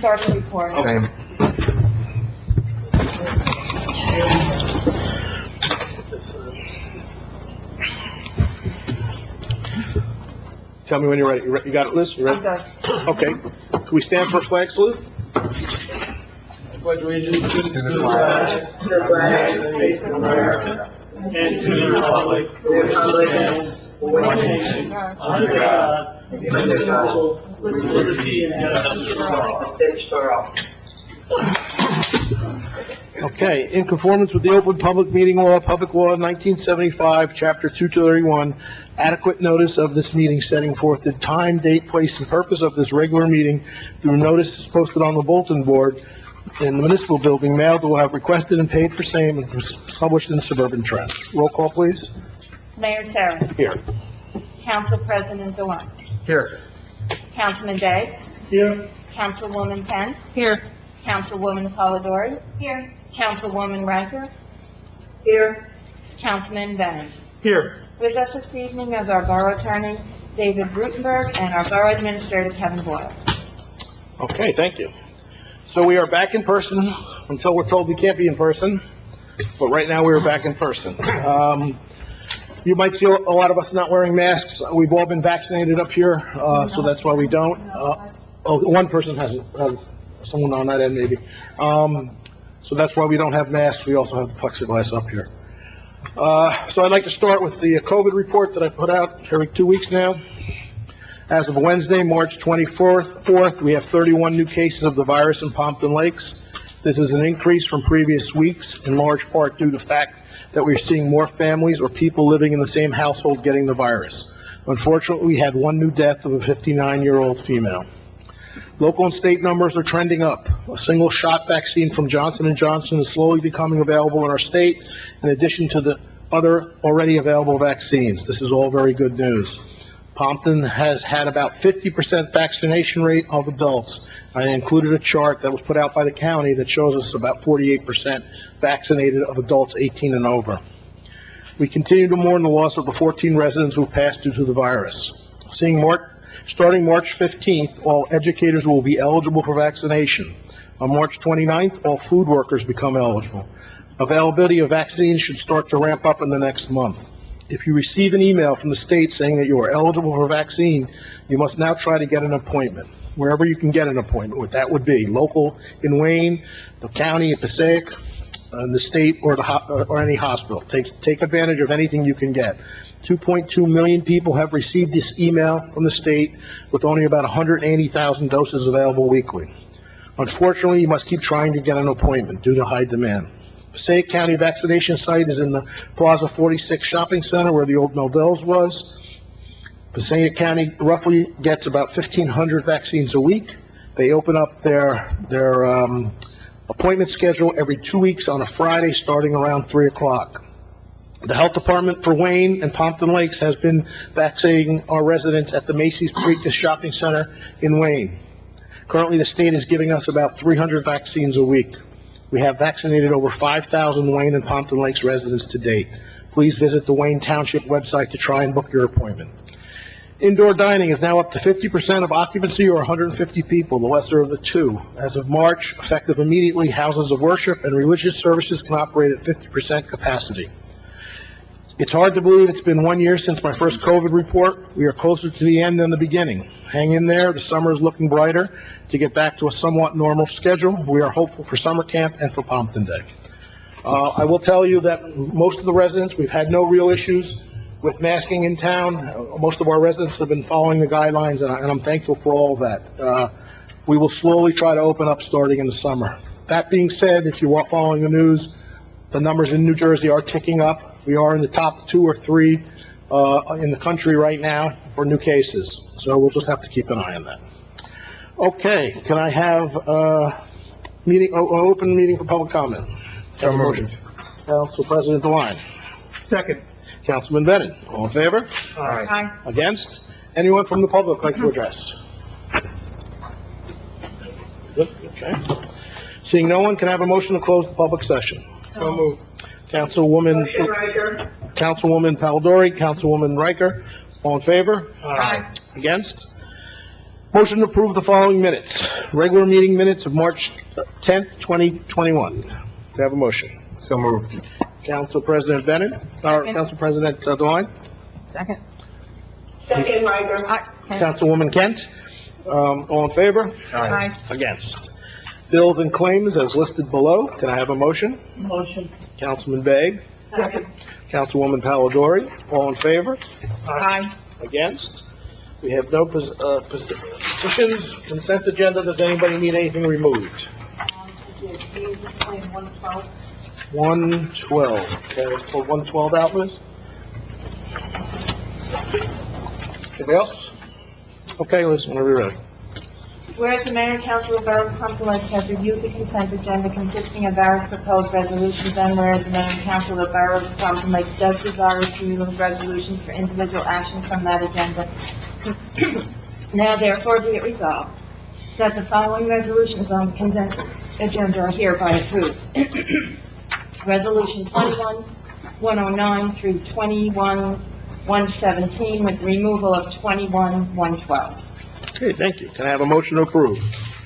Sergeant report. Same. Tell me when you're ready. You got it, Liz? You I'm ready? good. Okay. Can we stand for a flag salute? Pledge allegiance to the flag of the United States of America and to the republic for which it stands, one nation, under God, indivisible, with liberty and justice for all. Okay. In conformance with the Open Public Meeting Law, Public Law 1975, Chapter 231, adequate notice of this meeting setting forth the time, date, place, and purpose of this regular meeting through notices posted on the bulletin board in the municipal building, mailed or have requested and paid for same, and published in the Suburban Trend. Roll call, please. Mayor Sarah. Here. Council President Dewan. Here. Councilman Day. Here. Councilwoman Kent. Here. Councilwoman Polidori. Here. Councilwoman Riker. Here. Councilman Bennett. Here. With us this evening is our Borough Attorney, David Rutenberg, and our Borough Administrator, Kevin Boyle. Okay, thank you. So we are back in person until we're told we can't be in person, but right now we are back in person. You might see a lot of us not wearing masks. We've all been vaccinated up here, so that's why we don't. One person hasn't, someone on that end maybe. So that's why we don't have masks. We also have the plexiglass up here. So I'd like to start with the COVID report that I put out every 2 weeks now. As of Wednesday, March 24th, we have 31 new cases of the virus in Pompton Lakes. This is an increase from previous weeks, in large part due to the fact that we're seeing more families or people living in the same household getting the virus. Unfortunately, we had one new death of a 59-year-old female. Local and state numbers are trending up. A single-shot vaccine from Johnson & Johnson is slowly becoming available in our state, in addition to the other already available vaccines. This is all very good news. Pompton has had about 50% vaccination rate of adults. I included a chart that was put out by the county that shows us about 48% vaccinated of adults 18 and over. We continue to mourn the loss of the 14 residents who passed due to the virus. Starting March 15th, all educators will be eligible for vaccination. On March 29th, all food workers become eligible. Availability of vaccines should start to ramp up in the next month. If you receive an email from the state saying that you are eligible for vaccine, you must now try to get an appointment, wherever you can get an appointment, what that would be, local in Wayne, the county at Passaic, the state, or any hospital. Take advantage of anything you can get. 2.2 million people have received this email from the state, with only about 180,000 doses available weekly. Unfortunately, you must keep trying to get an appointment due to high demand. Passaic County vaccination site is in the Plaza 46 shopping center where the old Meldells was. Passaic County roughly gets about 1,500 vaccines a week. They open up their appointment schedule every 2 weeks on a Friday starting around 3 o'clock. The health department for Wayne and Pompton Lakes has been vaccinating our residents at the Macy's Preakness Shopping Center in Wayne. Currently, the state is giving us about 300 vaccines a week. We have vaccinated over 5,000 Wayne and Pompton Lakes residents to date. Please visit the Wayne Township website to try and book your appointment. Indoor dining is now up to 50% of occupancy, or 150 people, the lesser of the two. As of March, effective immediately, houses of worship and religious services can operate at 50% capacity. It's hard to believe it's been 1 year since my first COVID report. We are closer to the end than the beginning. Hang in there. The summer is looking brighter to get back to a somewhat normal schedule. We are hopeful for summer camp and for Pompton Day. I will tell you that most of the residents, we've had no real issues with masking in town. Most of our residents have been following the guidelines, and I'm thankful for all of that. We will slowly try to open up starting in the summer. That being said, if you are following the news, the numbers in New Jersey are ticking up. We are in the top 2 or 3 in the country right now for new cases. So we'll just have to keep an eye on that. Okay, can I have open meeting for public comment? So moved. Council President DeWine. Second. Councilman Bennett. All in favor? Aye. Aye. Against? Anyone from the public like to address? Good, okay. Seeing no one, can I have a motion to close the public session? So moved. Councilwoman Polidori, Councilwoman Riker, all in favor? Aye. Against? Motion to approve the following minutes. Regular meeting minutes of March 10th, 2021. Do I have a motion? So moved. Council President Bennett, or Second. Council President Devine? Second. Second, Riker. Councilwoman Kent? All in favor? Aye. Against? Bills and claims as listed below. Can I have a motion? Motion. Councilman Begg? Second. Councilwoman Palladori? All in favor? Aye. Against? We have no positions. Consent agenda. Does anybody need anything removed? 112. Okay, let's pull 112 out, Liz. Anybody else? Okay, Liz, whenever you're ready. Whereas the mayor and council of Borough of Compton Lakes has reviewed the consent agenda consisting of various proposed resolutions, and whereas the mayor and council of Borough of Compton Lakes does desire to remove resolutions for individual action from that agenda, now therefore be it resolved that the following resolutions on the consent agenda are hereby approved. Resolution 21-109 through 21-117 with removal of 21-112. Okay, thank you. Can I have a motion to approve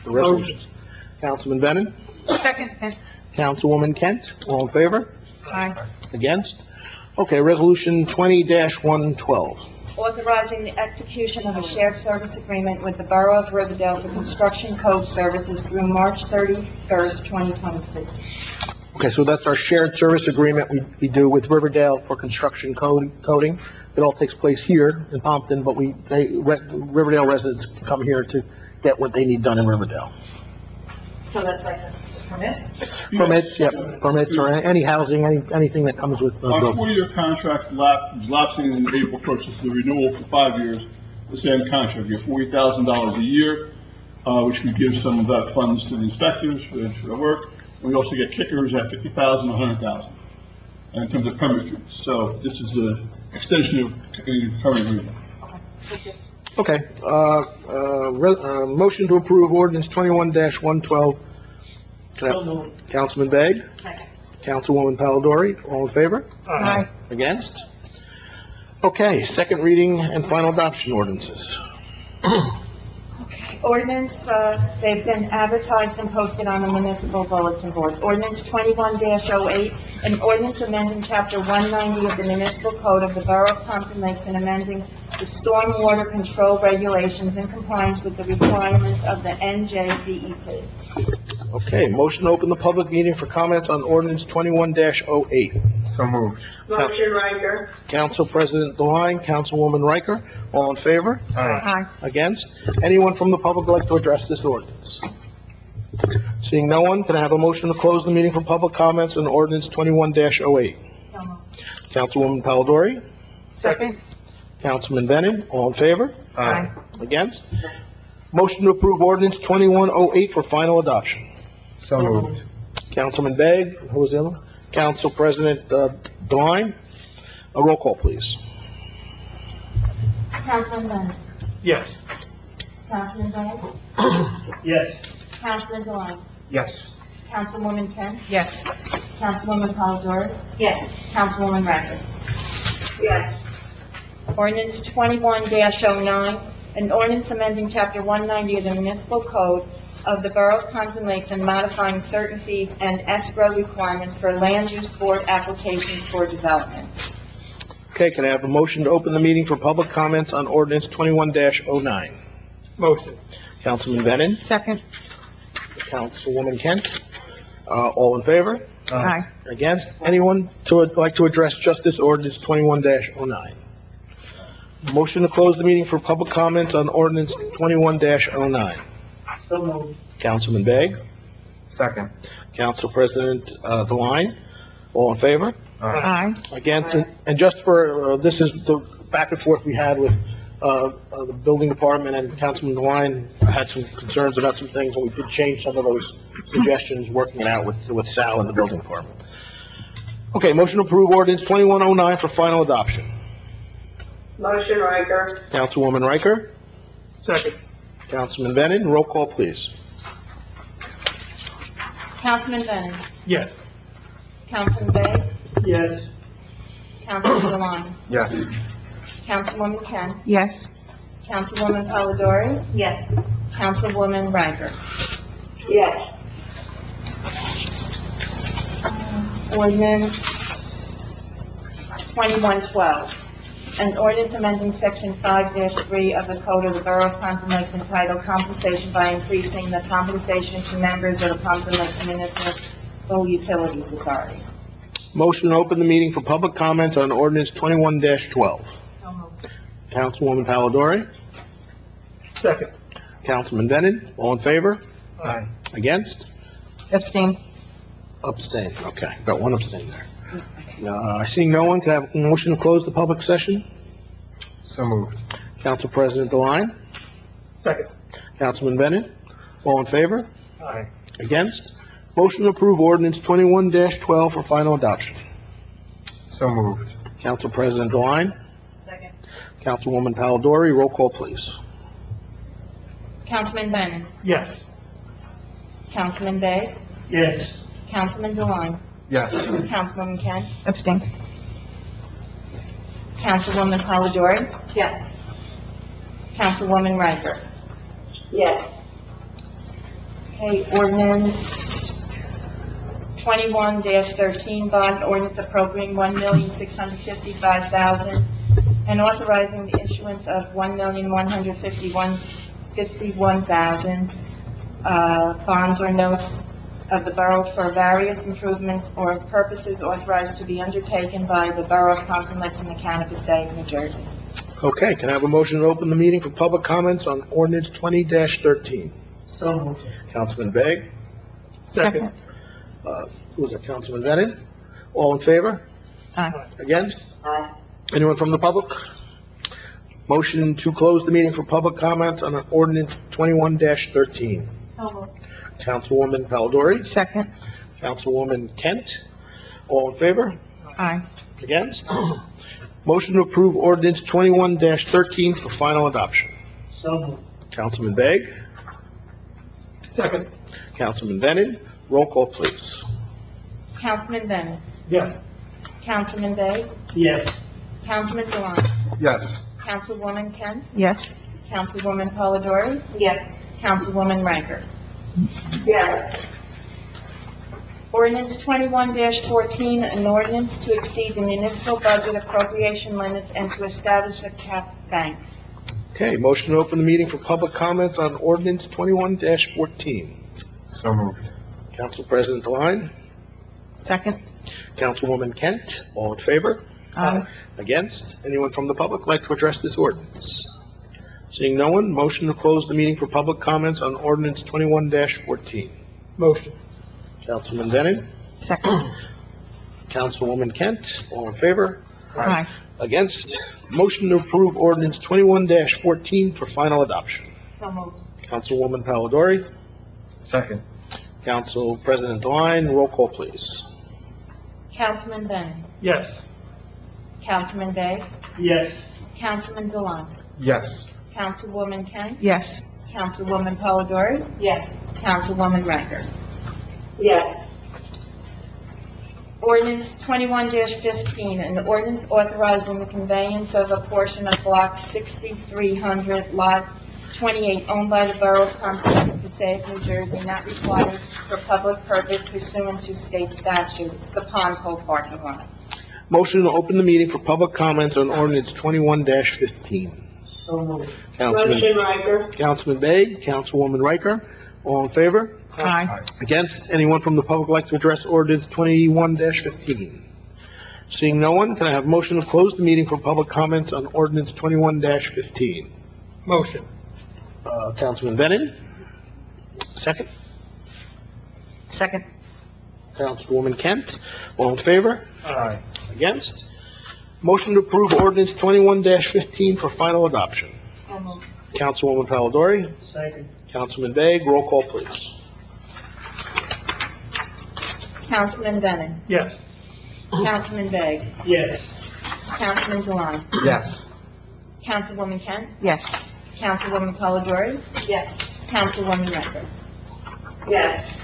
the resolutions? Councilman Bennett? Second. Councilwoman Kent? All in favor? Aye. Against? Okay, resolution 20-112. Authorizing the execution of a shared service agreement with the Borough of Riverdale for construction code services through March 31st, 2026. Okay, so that's our shared service agreement we do with Riverdale for construction coding. It all takes place here in Pompton, but Riverdale residents come here to get what they need done in Riverdale. So that's like permits? Permits, yep, permits or any housing, anything that comes with the Our building. four-year contract lapsing in April 1st, is the renewal for 5 years, the same contract, you get $40,000 a year, which we give some of that funds to the inspectors for their work. And we also get kickers at $50,000, $100,000, and in terms of permit fees. So this is the extension of the current agreement. Okay, motion to approve ordinance 21-112. Councilman Begg? Second. Councilwoman Palladori, all in favor? Aye. Against? Okay, second reading and final adoption ordinances. Ordinance, they've been advertised and posted on the municipal bulletin board. Ordinance 21-08, an ordinance amending Chapter 190 of the Municipal Code of the Borough of Compton Lakes and amending the stormwater control regulations in compliance with the requirements of the NJDEP. Okay, motion to open the public meeting for comments on ordinance 21-08. So moved. Motion, Riker. Council President Devine, Councilwoman Riker, all in favor? Aye. Against? Anyone from the public like to address this ordinance? Seeing no one, can I have a motion to close the meeting for public comments on ordinance 21-08? So moved. Councilwoman Palladori? Second. Councilman Bennett, all in favor? Aye. Against? Motion to approve ordinance 21-08 for final adoption. So moved. Councilman Begg, who was the other one? Council President Devine? A roll call, please. Councilman Bennett. Yes. Councilman Begg. Yes. Councilman Deline. Yes. Councilwoman Kent. Yes. Councilwoman Polidori. Yes. Councilwoman Radford. Yes. Ordinance 21-09, an ordinance amending Chapter 190 of the Municipal Code of the Borough of Compton Lakes and modifying certain fees and escrow requirements for land use board applications for development. Okay, can I have a motion to open the meeting for public comments on ordinance 21-09? Motion. Councilman Bennett? Second. Councilwoman Kent? All in favor? Aye. Against? Anyone like to address just this ordinance 21-09? Motion to close the meeting for public comments on ordinance 21-09. So moved. Councilman Begg? Second. Council President Devine? All in favor? Aye. Against? And just for, this is the back and forth we had with the building department, and Councilman Devine had some concerns about some things, and we did change some of those suggestions, working it out with Sal and the building department. Okay, motion to approve ordinance 21-09 for final adoption. Motion, Riker. Councilwoman Riker? Second. Councilman Bennett, roll call, please. Councilman Bennett. Yes. Councilman Begg. Yes. Councilman Deline. Yes. Councilwoman Kent. Yes. Councilwoman Polidori? Yes. Councilwoman Riker? Yes. Ordinance 2112, an ordinance amending Section 5-3 of the Code of the Borough of Compton Lakes entitled Compensation by increasing the compensation to members of the Compton Lakes Municipal Utilities Authority. Motion to open the meeting for public comments on ordinance 21-12. So moved. Councilwoman Polidori? Second. Councilman Denon? All in favor? Aye. Against? Abstain. Abstain. Okay, got one abstain there. Seeing no one, can I have a motion to close the public session? So moved. Council President DeLine? Second. Councilman Bennett? All in favor? Aye. Against? Motion to approve ordinance 21-12 for final adoption. So moved. Council President DeLine? Second. Councilwoman Polidori, roll call, please. Councilman Bennett? Yes. Councilman Bay? Yes. Councilman DeLine? Yes. Councilwoman Kent? Abstain. Councilwoman Polidori? Yes. Councilwoman Riker? Yes. Okay, ordinance 21-13, bond ordinance appropriating $1,655,000 and authorizing the issuance of $1,151,000 bonds or notes of the borough for various improvements or purposes authorized to be undertaken by the Borough of Compton Lakes and the Cannabis State of New Jersey. Okay, can I have a motion to open the meeting for public comments on ordinance 20-13? So moved. Councilman Begg? Second. Who was it, Councilman Bennett? All in favor? Aye. Against? Aye. Anyone from the public? Motion to close the meeting for public comments on ordinance 21-13. So moved. Councilwoman Polidori? Second. Councilwoman Kent? All in favor? Aye. Against? Motion to approve ordinance 21-13 for final adoption. So moved. Councilman Begg? Second. Councilman Bennett? Roll call, please. Councilman Bennett? Yes. Councilman Bay? Yes. Councilman DeLine? Yes. Councilwoman Kent? Yes. Councilwoman Polidori? Yes. Councilwoman Riker? Yes. Ordinance 21-14, an ordinance to exceed the municipal budget appropriation limits and to establish a cap bank. Okay, motion to open the meeting for public comments on ordinance 21-14. So moved. Council President DeLine? Second. Councilwoman Kent? All in favor? Aye. Against? Anyone from the public like to address this ordinance? Seeing no one, motion to close the meeting for public comments on ordinance 21-14. Motion. Councilman Bennett? Second. Councilwoman Kent? All in favor? Aye. Against? Motion to approve ordinance 21-14 for final adoption. So moved. Councilwoman Polidori? Second. Council President DeLine, roll call, please. Councilman Bennett? Yes. Councilman Bay? Yes. Councilman DeLine? Yes. Councilwoman Kent? Yes. Councilwoman Polidori? Yes. Councilwoman Riker? Yes. Ordinance 21-15, an ordinance authorizing the conveyance of a portion of block 6300, lot 28, owned by the Borough of Compton, Passaic, New Jersey, not required for public purpose pursuant to state statutes, the Pond Hole parking lot. Motion to open the meeting for public comments on ordinance 21-15. So moved. Motion Riker? Councilman Bay, Councilwoman Riker, all in favor? Aye. Against? Anyone from the public like to address ordinance 21-15? Seeing no one, can I have motion to close the meeting for public comments on ordinance 21-15? Motion. Councilman Bennett? Second. Second. Councilwoman Kent, all in favor? Aye. Against? Motion to approve ordinance 21-15 for final adoption. So moved. Councilwoman Polidori? Second. Councilman Begg, roll call, please. Councilman Bennett? Yes. Councilman Bay? Yes. Councilman DeLine? Yes. Councilwoman Kent? Yes. Councilwoman Polidori? Yes. Councilwoman Riker? Yes.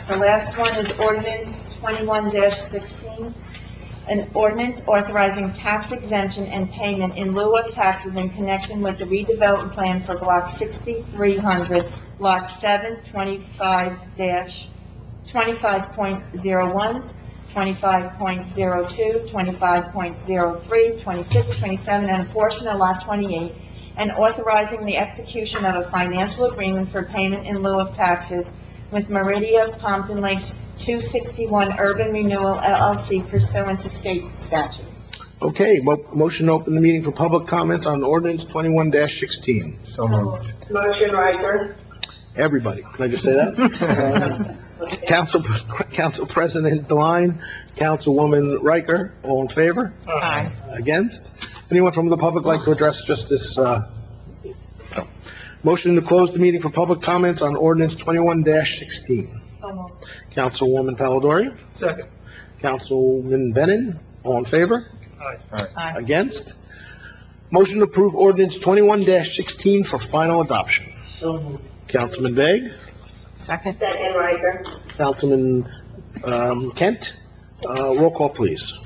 The last one is ordinance 21-16, An ordinance authorizing tax exemption and payment in lieu of taxes in connection with the redevelopment plan for Block 6300, Lot 7, 25-25.01, 25.02, 25.03, 26, 27, and a portion of Lot 28, and authorizing the execution of a financial agreement for payment in lieu of taxes with Meridia Pompton Lakes 261 Urban Renewal LLC pursuant to state statute. Okay, motion to open the meeting for public comments on ordinance 21-16. So moved. Motion Riker? Everybody, can I just say that? Council President Devine, Councilwoman Riker, all in favor? Aye. Against? Anyone from the public like to address just this, no. Motion to close the meeting for public comments on ordinance 21-16. So moved. Councilwoman Palladori, Second. Councilman Benen, all in favor? Aye. Against? Motion to approve ordinance 21-16 for final adoption. So moved. Councilman Begg, Second. Second Riker? Councilman, Kent, roll call, please.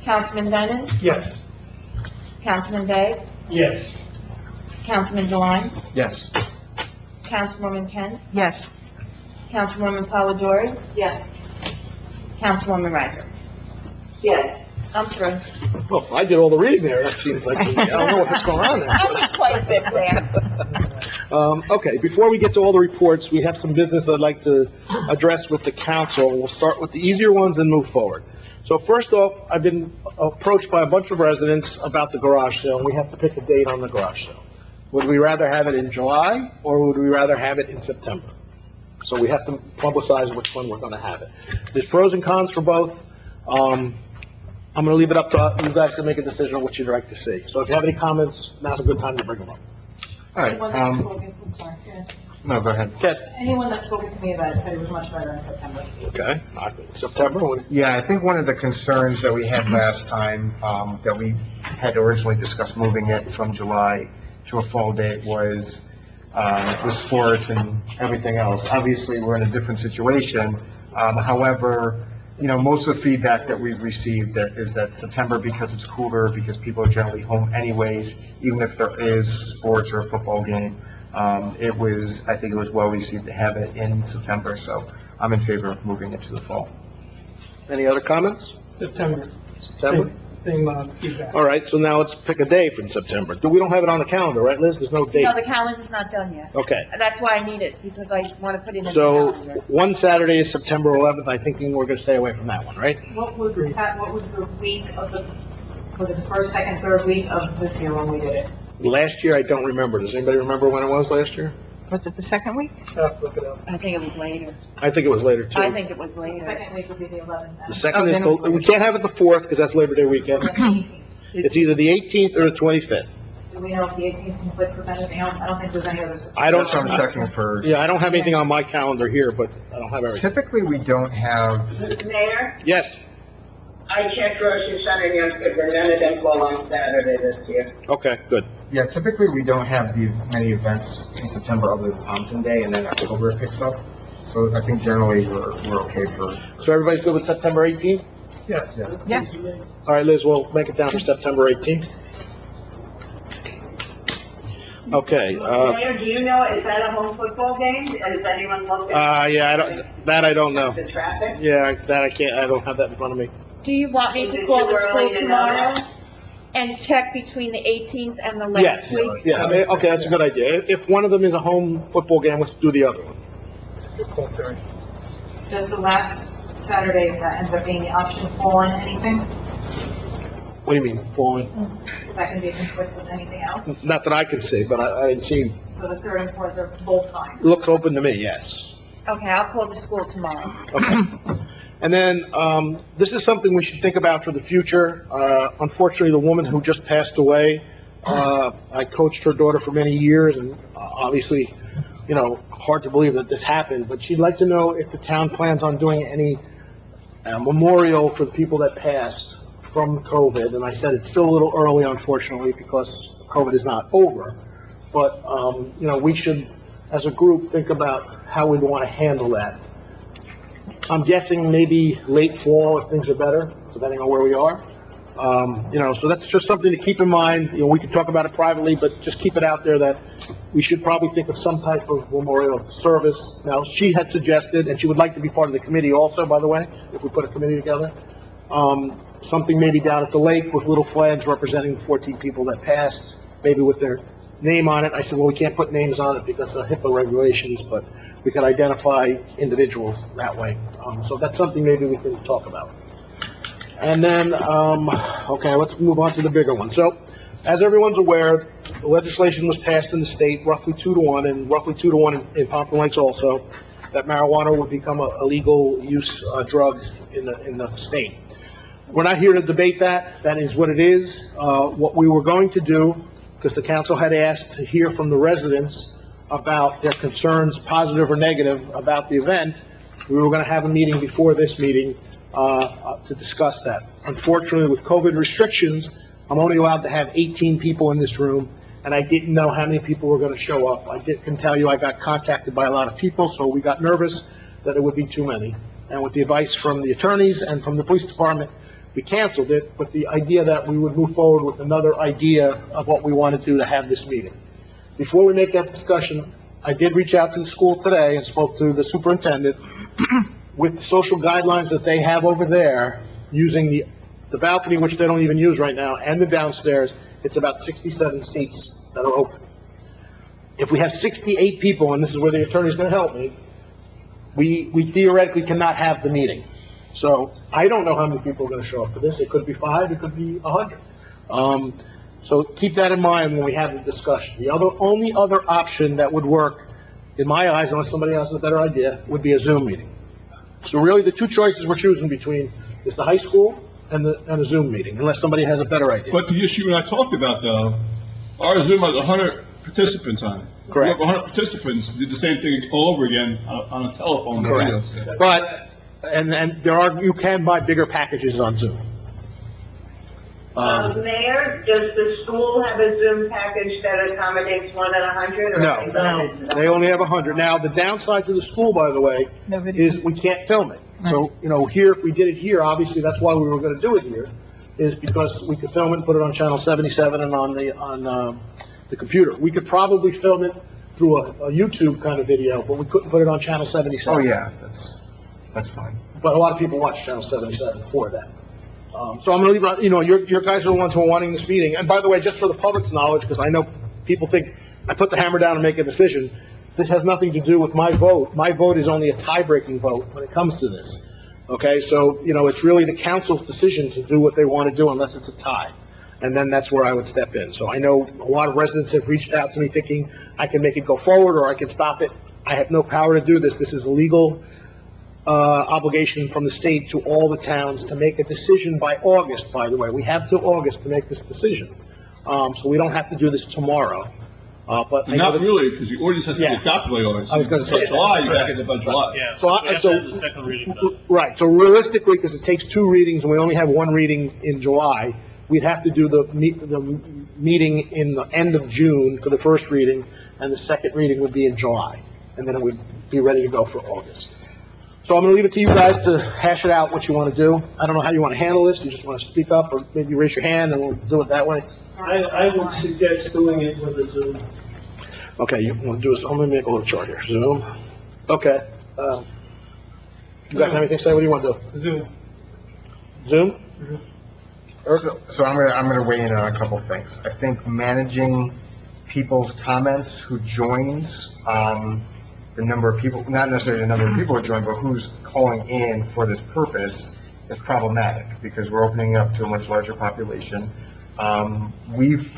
Councilman Bennett? Yes. Councilman Bay? Yes. Councilman Devine? Yes. Councilwoman Kent? Yes. Councilwoman Polidori? Yes. Councilwoman Riker? Yes. I'm through. Well, I did all the reading there, that seems like, I don't know what's going on there. I was quite a bit there. Okay, before we get to all the reports, we have some business I'd like to address with the council. We'll start with the easier ones and move forward. So first off, I've been approached by a bunch of residents about the garage sale, and we have to pick a date on the garage sale. Would we rather have it in July, or would we rather have it in September? So we have to publicize which one we're gonna have it. There's pros and cons for both. I'm gonna leave it up to you guys to make a decision on what you'd like to see. So if you have any comments, now's a good time to bring them up. All right, no, go ahead. Ken? Anyone that's spoken to me about it said it was much better in September. Okay, September, Yeah, I think one of the concerns that we had last time, that we had originally discussed moving it from July to a fall date was, with sports and everything else. Obviously, we're in a different situation. However, you know, most of the feedback that we've received is that September, because it's cooler, because people are generally home anyways, even if there is sports or a football game, I think it was well received to have it in September, so I'm in favor of moving it to the fall. any other comments? September. September? Same feedback. All right, so now let's pick a day for September. We don't have it on the calendar, right, Liz? There's no date. No, the calendar's not done yet. Okay, That's why I need it, because I want to put it in the so calendar. one Saturday is September 11th. I think we're going to stay away from that one, right? What was the week of was it the first, second, third week of this year when we did it? Last year, I don't remember. Does anybody remember when it was last year? Was it the second week? Look it up. I think it was later. I think it was later, too. I think it was The later. second week would be the 11th. The second Oh, is, then it was we can't have it the 4th, because that's Labor Day weekend. The 18th. It's either the 18th or the 25th. Do we know if the 18th conflicts with anything else? I don't think there's any others. I don't, That's what I'm checking for. yeah, I don't have anything on my calendar here, but I don't have everything. Typically, we don't have, Mayor, Yes, I checked grocery center yesterday, and none of them fall on Saturday this year. okay, good. yeah, typically, we don't have many events in September other than Pompton Day, and then October it picks up. So I think generally we're okay for, So everybody's good with September 18th? Yes. yes. Yeah. All right, Liz, we'll make it down for September 18th. Okay, Mayor, do you know, is that a home football game? Has anyone looked at yeah, I don't know. the traffic? Yeah, that I can't, I don't have that in front of me. Do you want me Is to it call too the school early to know tomorrow that? and check between the 18th and the Yes, last week? yeah, I mean, okay, that's a good idea. If one of them is a home football game, let's do the other one. Does the last Saturday that ends up being the option fall in anything? What do you mean, falling? Is that going to be a conflict with anything else? Not that I can see, but I didn't see, So the third and fourth are both fine. looks open to me, yes. Okay, I'll call the school tomorrow. Okay. And then, this is something we should think about for the future. Unfortunately, the woman who just passed away, I coached her daughter for many years, and obviously, you know, hard to believe that this happened, but she'd like to know if the town plans on doing any memorial for the people that passed from COVID. And I said it's still a little early, unfortunately, because COVID is not over. But, you know, we should, as a group, think about how we'd want to handle that. I'm guessing maybe late fall if things are better, depending on where we are. So that's just something to keep in mind. We could talk about it privately, but just keep it out there that we should probably think of some type of memorial service. Now, she had suggested, and she would like to be part of the committee also, by the way, if we put a committee together, something maybe down at the lake with little flags representing the 14 people that passed, maybe with their name on it. I said, well, we can't put names on it because of HIPAA regulations, but we could identify individuals that way. So that's something maybe we can talk about. And then, okay, let's move on to the bigger one. So, as everyone's aware, the legislation was passed in the state, roughly 2-1, and roughly 2-1 in Pompano Lakes also, that marijuana would become a legal use drug in the state. We're not here to debate that. That is what it is. What we were going to do, because the council had asked to hear from the residents about their concerns, positive or negative, about the event, we were going to have a meeting before this meeting to discuss that. Unfortunately, with COVID restrictions, I'm only allowed to have 18 people in this room, and I didn't know how many people were going to show up. I can tell you I got contacted by a lot of people, so we got nervous that it would be too many. And with the advice from the attorneys and from the police department, we canceled it with the idea that we would move forward with another idea of what we want to do to have this meeting. Before we make that discussion, I did reach out to the school today and spoke to the superintendent. With the social guidelines that they have over there, using the balcony, which they don't even use right now, and the downstairs, it's about 67 seats that are open. If we have 68 people, and this is where the attorney's going to help me, we theoretically cannot have the meeting. So I don't know how many people are going to show up for this. It could be 5, it could be 100. So keep that in mind when we have the discussion. The only other option that would work, in my eyes, unless somebody else has a better idea, would be a Zoom meeting. So really, the two choices we're choosing between is the high school and a Zoom meeting, unless somebody has a better idea. But the issue I talked about, though, our Zoom has 100 participants on it. Correct. We have 100 participants, did the same thing all over again on a telephone. Correct. Video. But, and you can buy bigger packages on Zoom. Mayor, does the school have a Zoom package that accommodates more than 100? Or No, they only have 100. Now, the downside to the school, by the way, No video. is we can't film it. So, here, if we did it here, obviously, that's why we were going to do it here, is because we could film it and put it on channel 77 and on the computer. We could probably film it through a YouTube kind of video, but we couldn't put it on channel 77. Oh, yeah, that's fine. But a lot of people watch channel 77 for that. So I'm going to leave, your guys are the ones who are wanting this meeting. And by the way, just for the public's knowledge, because I know people think I put the hammer down and make a decision, this has nothing to do with my vote. My vote is only a tie-breaking vote when it comes to this. Okay, so, it's really the council's decision to do what they want to do unless it's a tie. And then that's where I would step in. So I know a lot of residents have reached out to me thinking I can make it go forward or I can stop it. I have no power to do this. This is a legal obligation from the state to all the towns to make a decision by August, by the way. We have till August to make this decision. So we don't have to do this tomorrow. But I know Not that- really, because the ordinance has to Yeah. be adopted by August. I was gonna say So July, you gotta get it by July. Yeah, So I- we have so- to have the second reading done. Right, so realistically, because it takes 2 readings and we only have 1 reading in July, we'd have to do the meeting in the end of June for the first reading, and the second reading would be in July, and then it would be ready to go for August. So I'm going to leave it to you guys to hash it out what you want to do. I don't know how you want to handle this. You just want to speak up, or maybe raise your hand and we'll do it that way. I would suggest doing it with a Zoom. Okay, you want to do this, I'm going to make a little chart here. Zoom. Okay. You guys have anything to say? What do you want to do? Zoom. Zoom? So I'm gonna weigh in on a couple things. I think managing people's comments, who joins, the number of people, not necessarily the number of people who join, but who's calling in for this purpose is problematic, because we're opening up to a much larger population. We've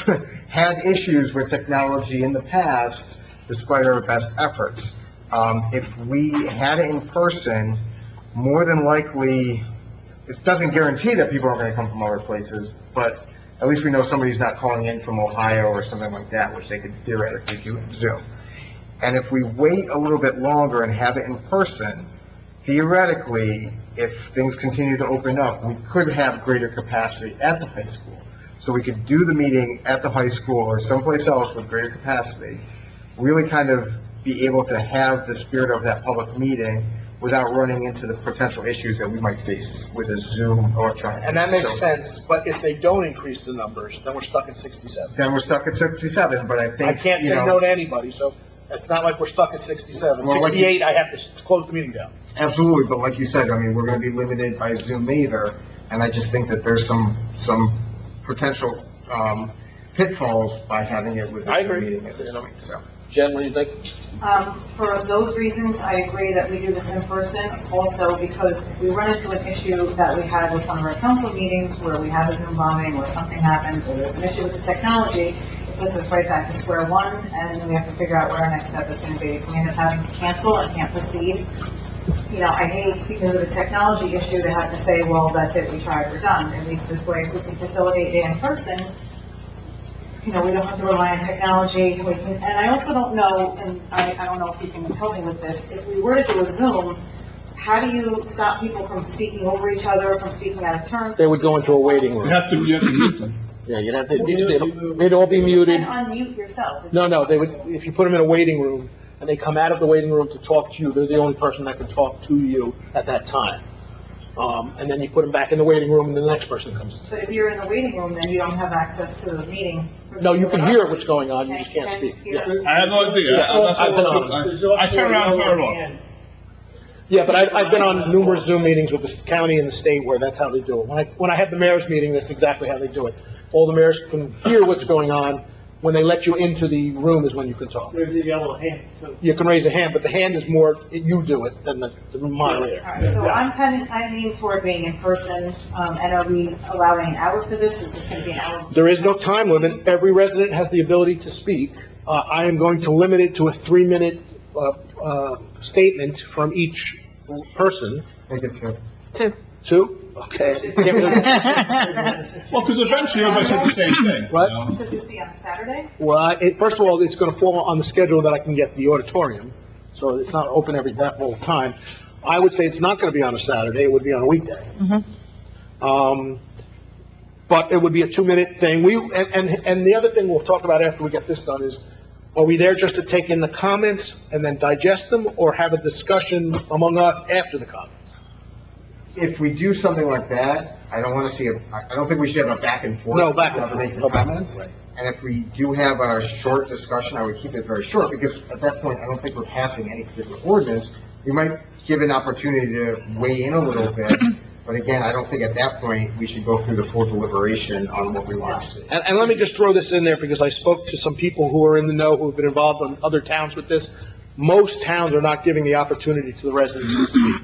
had issues with technology in the past, despite our best efforts. If we had it in person, more than likely, it doesn't guarantee that people aren't going to come from other places, but at least we know somebody's not calling in from Ohio or something like that, which they could theoretically do in Zoom. And if we wait a little bit longer and have it in person, theoretically, if things continue to open up, we could have greater capacity at the high school. So we could do the meeting at the high school or someplace else with greater capacity, really kind of be able to have the spirit of that public meeting without running into the potential issues that we might face with a Zoom electronic. And that makes So, sense, but if they don't increase the numbers, then we're stuck at 67. Then we're stuck at 67, but I think, I can't you say know, no to anybody, so it's not like we're stuck at 67. Well, like you- 68, I have to close the meeting down. Absolutely, but like you said, I mean, we're gonna be limited by Zoom either, and I just think that there's some potential, pitfalls by having it with I a Zoom agree. meeting at this point, so. Jen, what do you think? For those reasons, I agree that we do this in person, also because if we run into an issue that we had with one of our council meetings, where we have a Zoom bombing, or something happens, or there's an issue with the technology, it puts us right back to square one, and we have to figure out what our next step is going to be. If we end up having to cancel and can't proceed, you know, I hate, because of a technology issue, to have to say, well, that's it, we tried, we're done. At least this way, if we can facilitate it in person, you know, we don't have to rely on technology. We can, and I also don't know, and I don't know if you can help me with this, if we were to do a Zoom, how do you stop people from speaking over each other, from speaking out of turn? They would go into a waiting You room. have to mute them. Yeah, you'd have to, they'd all be muted. And unmute yourself. No, they would, if you put them in a waiting room, and they come out of the waiting room to talk to you, they're the only person that can talk to you at that time. And then you put them back in the waiting room, and then the next person comes in. But if you're in the waiting room, then you don't have access to the meeting. No, you can hear what's going on, you just can't speak. Yeah. I have no idea. I've been on I turn around and turn it off. Yeah, but I've been on numerous Zoom meetings with the county and the state where that's how they do it. When I have the mayor's meeting, that's exactly how they do it. All the mayors can hear what's going on. When they let you into the room is when you can talk. There's a yellow hand, so. You can raise a hand, but the hand is more, you do it than the moderator. All right, so I'm leaning toward being in person, and are we allowing an hour for this? Is this going to be an hour? There is no time limit. Every resident has the ability to speak. I am going to limit it to a 3-minute, statement from each person. Make it two. Two. 2? Okay. Well, because eventually everybody said the same thing. you Right. know? Should this be on Saturday? Well, first of all, it's gonna fall on the schedule that I can get the auditorium, so it's not open that whole time. I would say it's not gonna be on a Saturday, it would be on a weekday. But it would be a 2-minute thing. And the other thing we'll talk about after we get this done is, are we there just to take in the comments and then digest them, or have a discussion among us after the comments? If we do something like that, I don't think we should have a back and forth. No, back and Whoever forth. makes the No back and comments. forth. And if we do have a short discussion, I would keep it very short, because at that point, I don't think we're passing any particular ordinance. We might give an opportunity to weigh in a little bit, but again, I don't think at that point, we should go through the full deliberation on what we want to see. And let me just throw this in there, because I spoke to some people who are in the know, who have been involved in other towns with this. Most towns are not giving the opportunity to the residents to speak,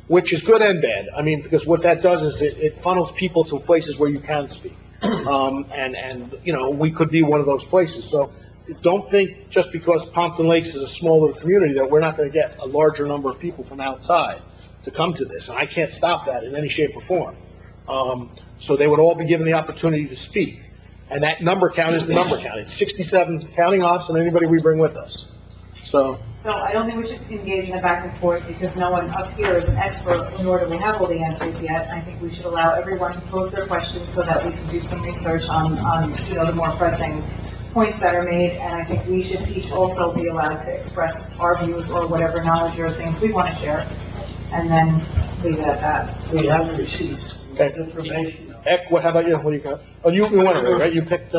which is good and bad. I mean, because what that does is it funnels people to places where you can speak. You know, we could be one of those places. So don't think just because Pompton Lakes is a small little community that we're not going to get a larger number of people from outside to come to this. And I can't stop that in any shape or form. So they would all be given the opportunity to speak. And that number count is the number count. It's 67, counting us and anybody we bring with us. So, So I don't think we should engage in a back and forth, because no one up here is an expert, nor do we have all the answers yet. I think we should allow everyone to pose their questions so that we can do some research on, you know, the more pressing points that are made. And I think we should each also be allowed to express our views or whatever knowledge or things we want to share, and then leave it at that. We have receipts, Okay. information. Eck, how about you? What do you got? Oh, you wanted it, right? You picked,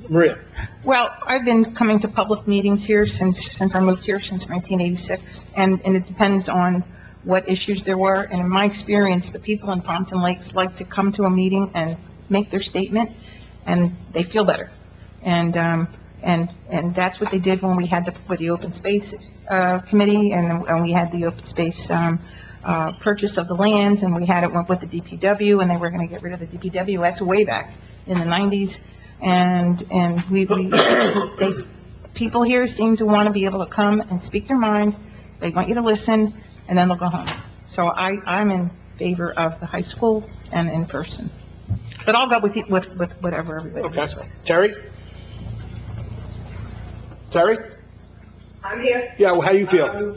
Maria. Well, I've been coming to public meetings here since I moved here, since 1986, and it depends on what issues there were. And in my experience, the people in Pompton Lakes like to come to a meeting and make their statement, and they feel better. And that's what they did when we had with the Open Space Committee, and we had the Open Space purchase of the lands, and we had it with the DPW, and they were going to get rid of the DPW. That's way back in the 90s. And people here seem to want to be able to come and speak their mind. They want you to listen, and then they'll go home. So I'm in favor of the high school and in person. But I'll go with whatever everybody Okay. says. Terry? Terry? I'm here. Yeah, well, how do you feel?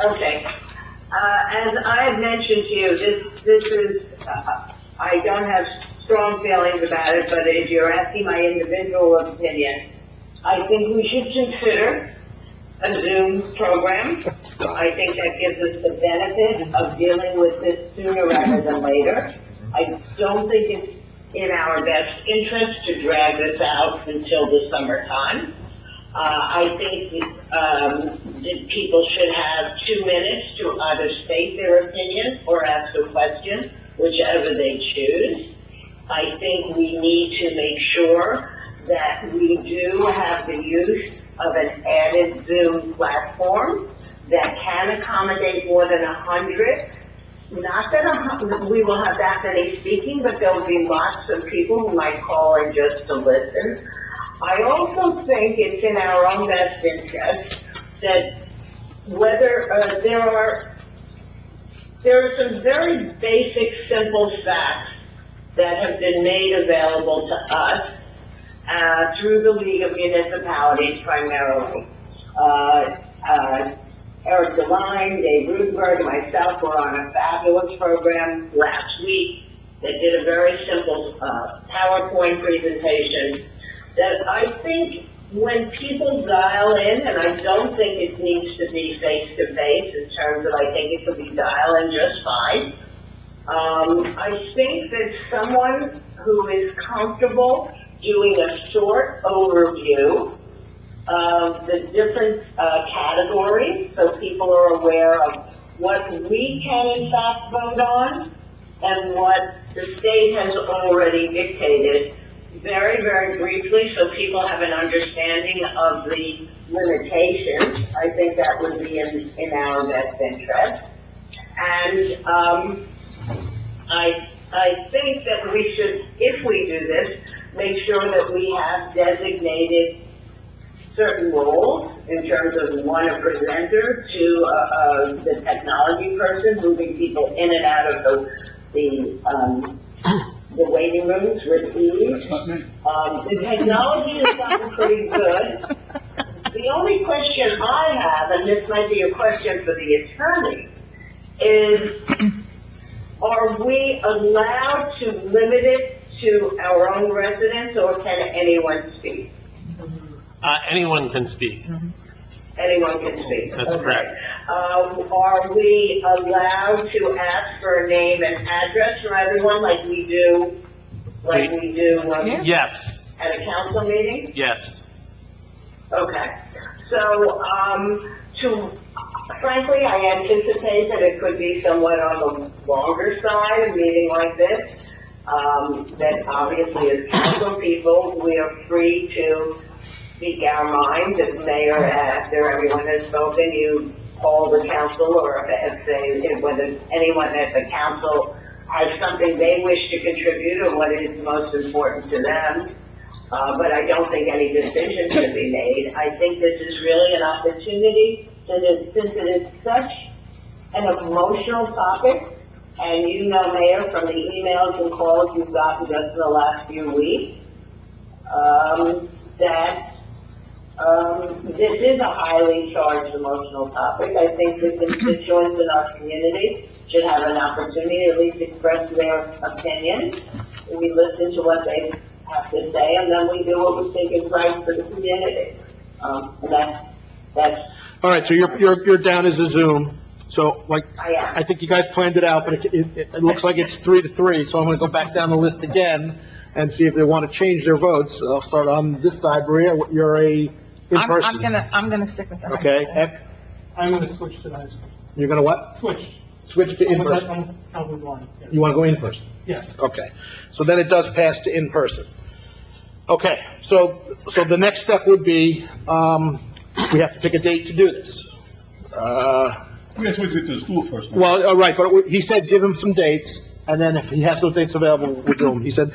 Okay. As I have mentioned to you, this is, I don't have strong feelings about it, but if you're asking my individual opinion, I think we should consider a Zoom program. I think that gives us the benefit of dealing with this sooner rather than later. I don't think it's in our best interest to drag this out until the summertime. I think that people should have 2 minutes to either state their opinion or ask a question, whichever they choose. I think we need to make sure that we do have the use of an added Zoom platform that can accommodate more than 100. Not that we will have that many speaking, but there will be lots of people who might call in just to listen. I also think it's in our own best interest that whether there are some very basic, simple facts that have been made available to us through the League of Municipalities primarily. Eric DeLine, Dave Rudenberg, and myself were on a fabulous program last week that did a very simple PowerPoint presentation that I think when people dial in, and I don't think it needs to be face-to-face in terms of, I think it could be dial-in just fine. I think that someone who is comfortable doing a short overview of the different categories, so people are aware of what we can in fact vote on and what the state has already dictated, very, very briefly, so people have an understanding of the limitations. I think that would be in our best interest. And I think that we should, if we do this, make sure that we have designated certain roles in terms of one, a presenter, two, the technology person, moving people in and out of the waiting rooms with ease. That's not me. The technology has gotten pretty good. The only question I have, and this might be a question for the attorney, is are we allowed to limit it to our own residents, or can anyone speak? Anyone can speak. Anyone can speak. That's Okay. correct. Are we allowed to ask for a name and address from everyone like we do Yes, at a council meeting? yes. Okay. So, frankly, I anticipate that it could be somewhat on the longer side, a meeting like this. That obviously as council people, we are free to speak our minds. As mayor, after everyone has spoken, you call the council, or whether anyone at the council has something they wish to contribute or what is most important to them. But I don't think any decision should be made. I think this is really an opportunity, since it is such an emotional topic, and you know, Mayor, from the emails and calls you've gotten just in the last few weeks, that this is a highly charged emotional topic. I think the constituents in our community should have an opportunity to at least express their opinions. We listen to what they have to say, and then we do what we think is right for the community. And that's, All right, so you're down as a Zoom. So, like, I am. I think you guys planned it out, but it looks like it's 3-3, so I'm gonna go back down the list again and see if they want to change their votes. I'll start on this side. Maria, you're in-person. I'm gonna stick with that. Okay, Eck, I'm gonna switch to that. you're gonna what? Switch. Switch to in-person. I'm probably blind. Yes. You wanna go in-person? Yes. Okay, so then it does pass to in-person. Okay, so the next step would be, we have to pick a date to do this. We have to get to the school first. Well, all right, but he said give him some dates, and then if he has those dates available, we'll do them. He said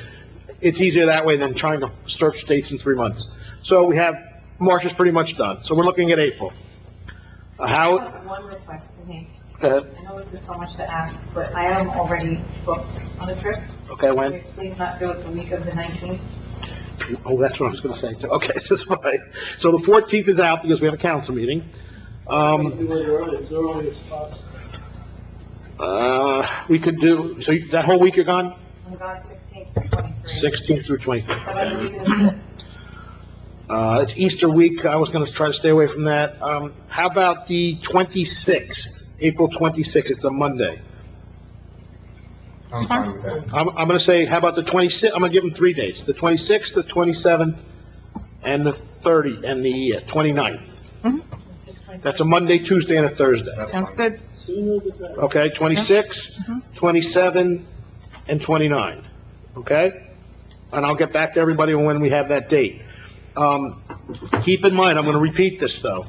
it's easier that way than trying to search dates in 3 months. So we have, March is pretty much done, so we're looking at April. I How, have one request to me. uh, I know this is so much to ask, but I am already booked on a trip. okay, Can when? we please not do it the week of the 19th? Oh, that's what I was gonna say, too. Okay, this is fine. So the 14th is out because we have a council meeting. Do it early, as early as possible. We could do, so that whole week you're gone? I'm gone 16th through 23rd. 16th through 23rd. How about the week of the 5th? It's Easter week, I was gonna try to stay away from that. How about the 26th, April 26th, it's a Monday. I'm fine with that. I'm gonna say, how about the 26th, I'm gonna give them 3 days, the 26th, the 27th, and the 30th, and the 29th. That's a Monday, Tuesday, and a Thursday. That's Sounds fine. good. Sooner the better. Okay, 26, 27, and 29, okay? And I'll get back to everybody when we have that date. Keep in mind, I'm gonna repeat this, though.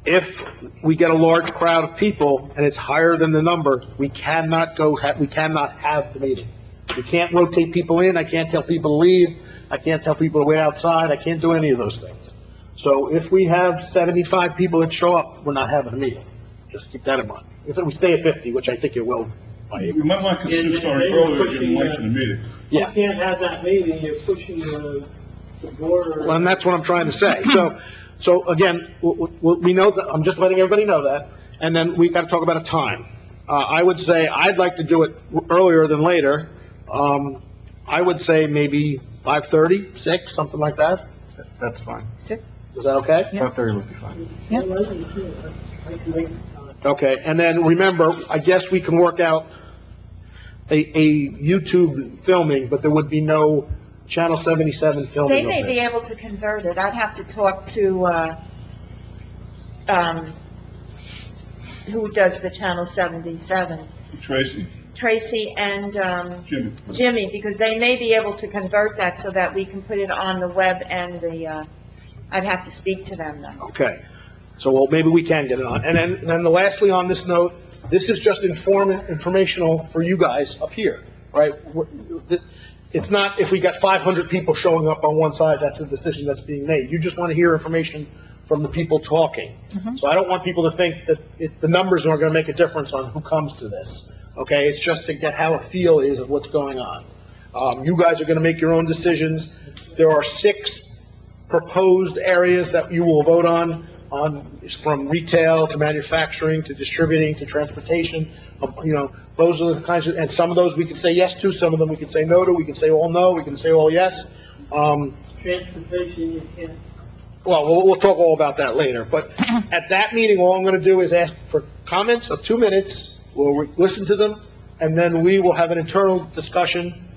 If we get a large crowd of people and it's higher than the number, we cannot have the meeting. We can't rotate people in, I can't tell people to leave, I can't tell people to wait outside, I can't do any of those things. So if we have 75 people that show up, we're not having a meeting. Just keep that in mind. If we stay at 50, which I think it will by We April. might want to consider starting earlier, getting away from the meeting. You Yeah. can't have that meeting, you're pushing the border. Well, and that's what I'm trying to say. So again, we know that, I'm just letting everybody know that, and then we got to talk about a time. I would say, I'd like to do it earlier than later. I would say maybe 5:30, 6, something like that. That's fine. Is that okay? 5:30 would be fine. Yeah, I can make the time. Okay, and then remember, I guess we can work out a YouTube filming, but there would be no Channel 77 They filming may of be it. able to convert it. I'd have to talk to, who does the Channel 77, Tracy, Tracy and, Jimmy. Jimmy, because they may be able to convert that so that we can put it on the web and the, I'd have to speak to them though. Okay, so, well, maybe we can get it on. And then lastly, on this note, this is just informational for you guys up here, right? It's not, if we got 500 people showing up on one side, that's a decision that's being made. You just want to hear information from the people talking. So I don't want people to think that the numbers aren't going to make a difference on who comes to this, okay? It's just to get how a feel is of what's going on. You guys are going to make your own decisions. There are 6 proposed areas that you will vote on from retail to manufacturing to distributing to transportation. Those are the kinds of, and some of those we can say yes to, some of them we can say no to, we can say all no, we can say all yes. Transportation, you can't. Well, we'll talk all about that later, but at that meeting, all I'm gonna do is ask for comments of 2 minutes, we'll listen to them, and then we will have an internal discussion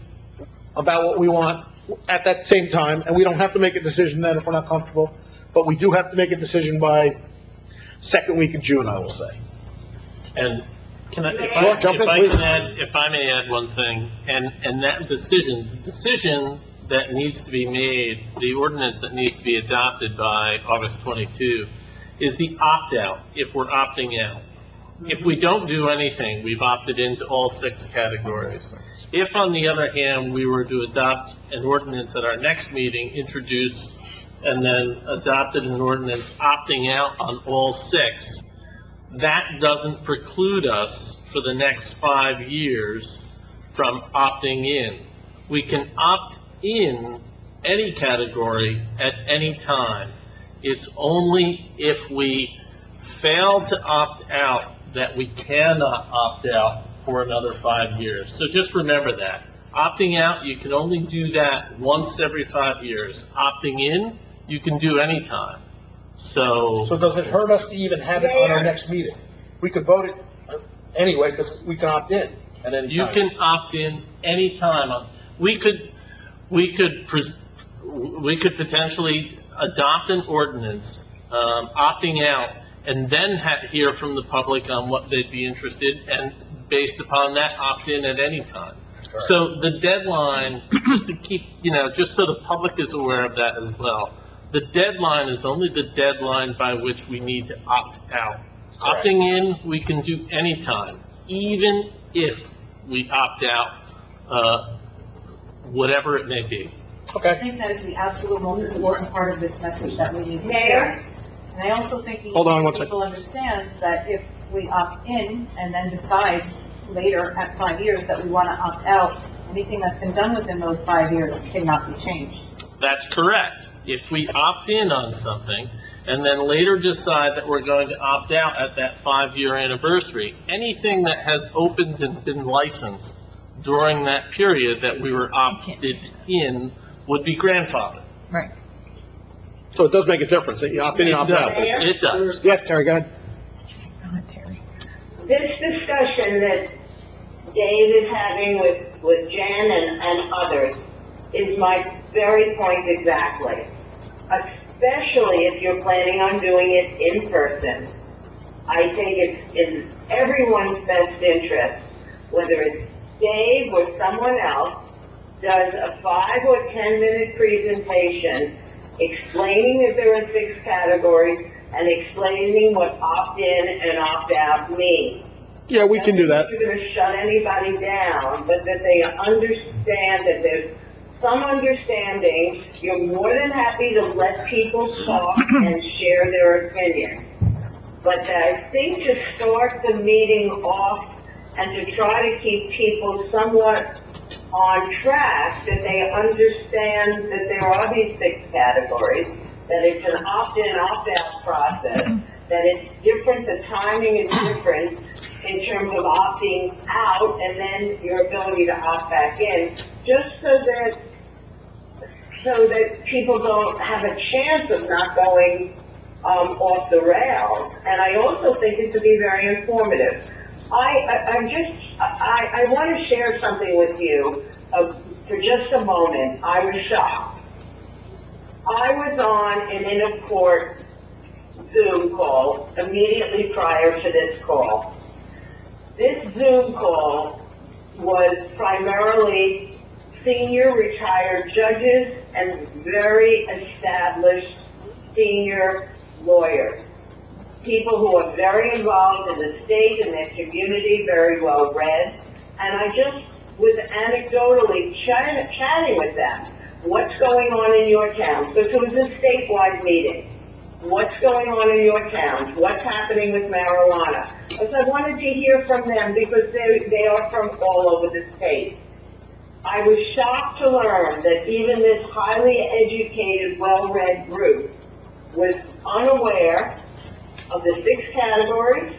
about what we want at that same time, and we don't have to make a decision then if we're not comfortable, but we do have to make a decision by second week of June, I will say. And can I, Sure, jump in, please. if I may add one thing, and that decision that needs to be made, the ordinance that needs to be adopted by August 22, is the opt-out, if we're opting out. If we don't do anything, we've opted into all 6 categories. If, on the other hand, we were to adopt an ordinance at our next meeting, introduce and then adopted an ordinance opting out on all 6, that doesn't preclude us for the next 5 years from opting in. We can opt in any category at any time. It's only if we fail to opt out that we cannot opt out for another 5 years. So just remember that. Opting out, you can only do that once every 5 years. Opting in, you can do any time. So does it hurt us to even have it on our next meeting? We could vote it anyway, because we can opt in at any you time. can opt in any time. We could potentially adopt an ordinance, opting out, and then hear from the public on what they'd be interested, and based upon that, opt in at any time. So the deadline, just to keep, just so the public is aware of that as well, the deadline is only the deadline by which we need to opt out. Correct. Opting in, we can do any time, even if we opt out, whatever it may be. I Okay, think that is the absolute most important part of this message that we need to Mayor? share. And I also think Hold on one second. people understand that if we opt in and then decide later at 5 years that we want to opt out, anything that's been done within those 5 years cannot be changed. That's correct. If we opt in on something and then later decide that we're going to opt out at that 5-year anniversary, anything that has opened and been licensed during that period that we were opted in would be grandfathered. Right. So it does make a difference, that you opt in and opt out. It does. Yes, Terry, go ahead. Go ahead, Terry. This discussion that Dave is having with Jen and others is my very point exactly. Especially if you're planning on doing it in person. I think it's in everyone's best interest, whether it's Dave or someone else, does a 5 or 10 minute presentation explaining that there are 6 categories and explaining what opt-in and opt-out mean. Yeah, we can do that. You're going to shut anybody down, but that they understand that there's some understanding. You're more than happy to let people talk and share their opinion. But I think to start the meeting off and to try to keep people somewhat on track, that they understand that there are these 6 categories, that it's an opt-in, opt-out process, that it's different, the timing is different in terms of opting out and then your ability to opt back in, just so that people don't have a chance of not going off the rails. And I also think it to be very informative. I want to share something with you for just a moment. I was shocked. I was on an in-court Zoom call immediately prior to this call. This Zoom call was primarily senior retired judges and very established senior lawyers. People who are very involved in the state and their community, very well read. And I just was anecdotally chatting with them. What's going on in your town? So it was a statewide meeting. What's going on in your town? What's happening with marijuana? So I wanted to hear from them because they are from all over the state. I was shocked to learn that even this highly educated, well-read group was unaware of the 6 categories,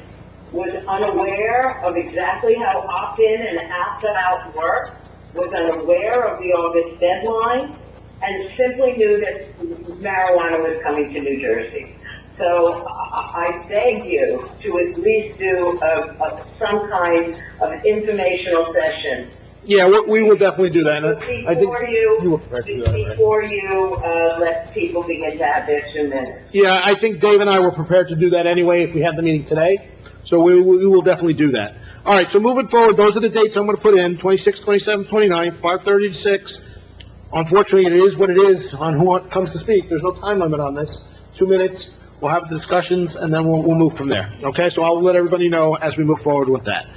was unaware of exactly how opt-in and opt-out work, was unaware of the August deadline, and simply knew that marijuana was coming to New Jersey. So I beg you to at least do some kind of informational session. Yeah, we will definitely do that. And I think Before you were prepared to do that, right? Before you let people begin to have their 2 minutes. Yeah, I think Dave and I were prepared to do that anyway if we had the meeting today. So we will definitely do that. All right, so moving forward, those are the dates I'm going to put in, 26th, 27th, 29th, 5:30 to 6. Unfortunately, it is what it is on who comes to speak. There's no time limit on this. 2 minutes, we'll have the discussions, and then we'll move from there. Okay, so I'll let everybody know as we move forward with that.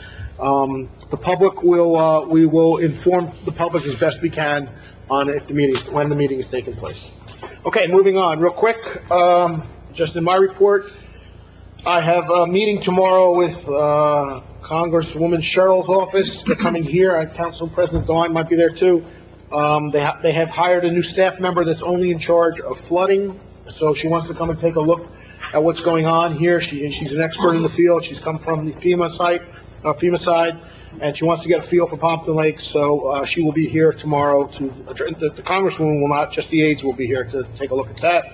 The public we will inform the public as best we can on when the meeting is taking place. Okay, moving on, real quick, just in my report, I have a meeting tomorrow with, Congresswoman Cheryl's office. They're coming here, Council President Devine might be there too. They have hired a new staff member that's only in charge of flooding, so she wants to come and take a look at what's going on here. She's an expert in the field. She's come from the FEMA side, and she wants to get a feel for Pompton Lakes, so she will be here tomorrow the Congresswoman will not, just the aides will be here to take a look at that.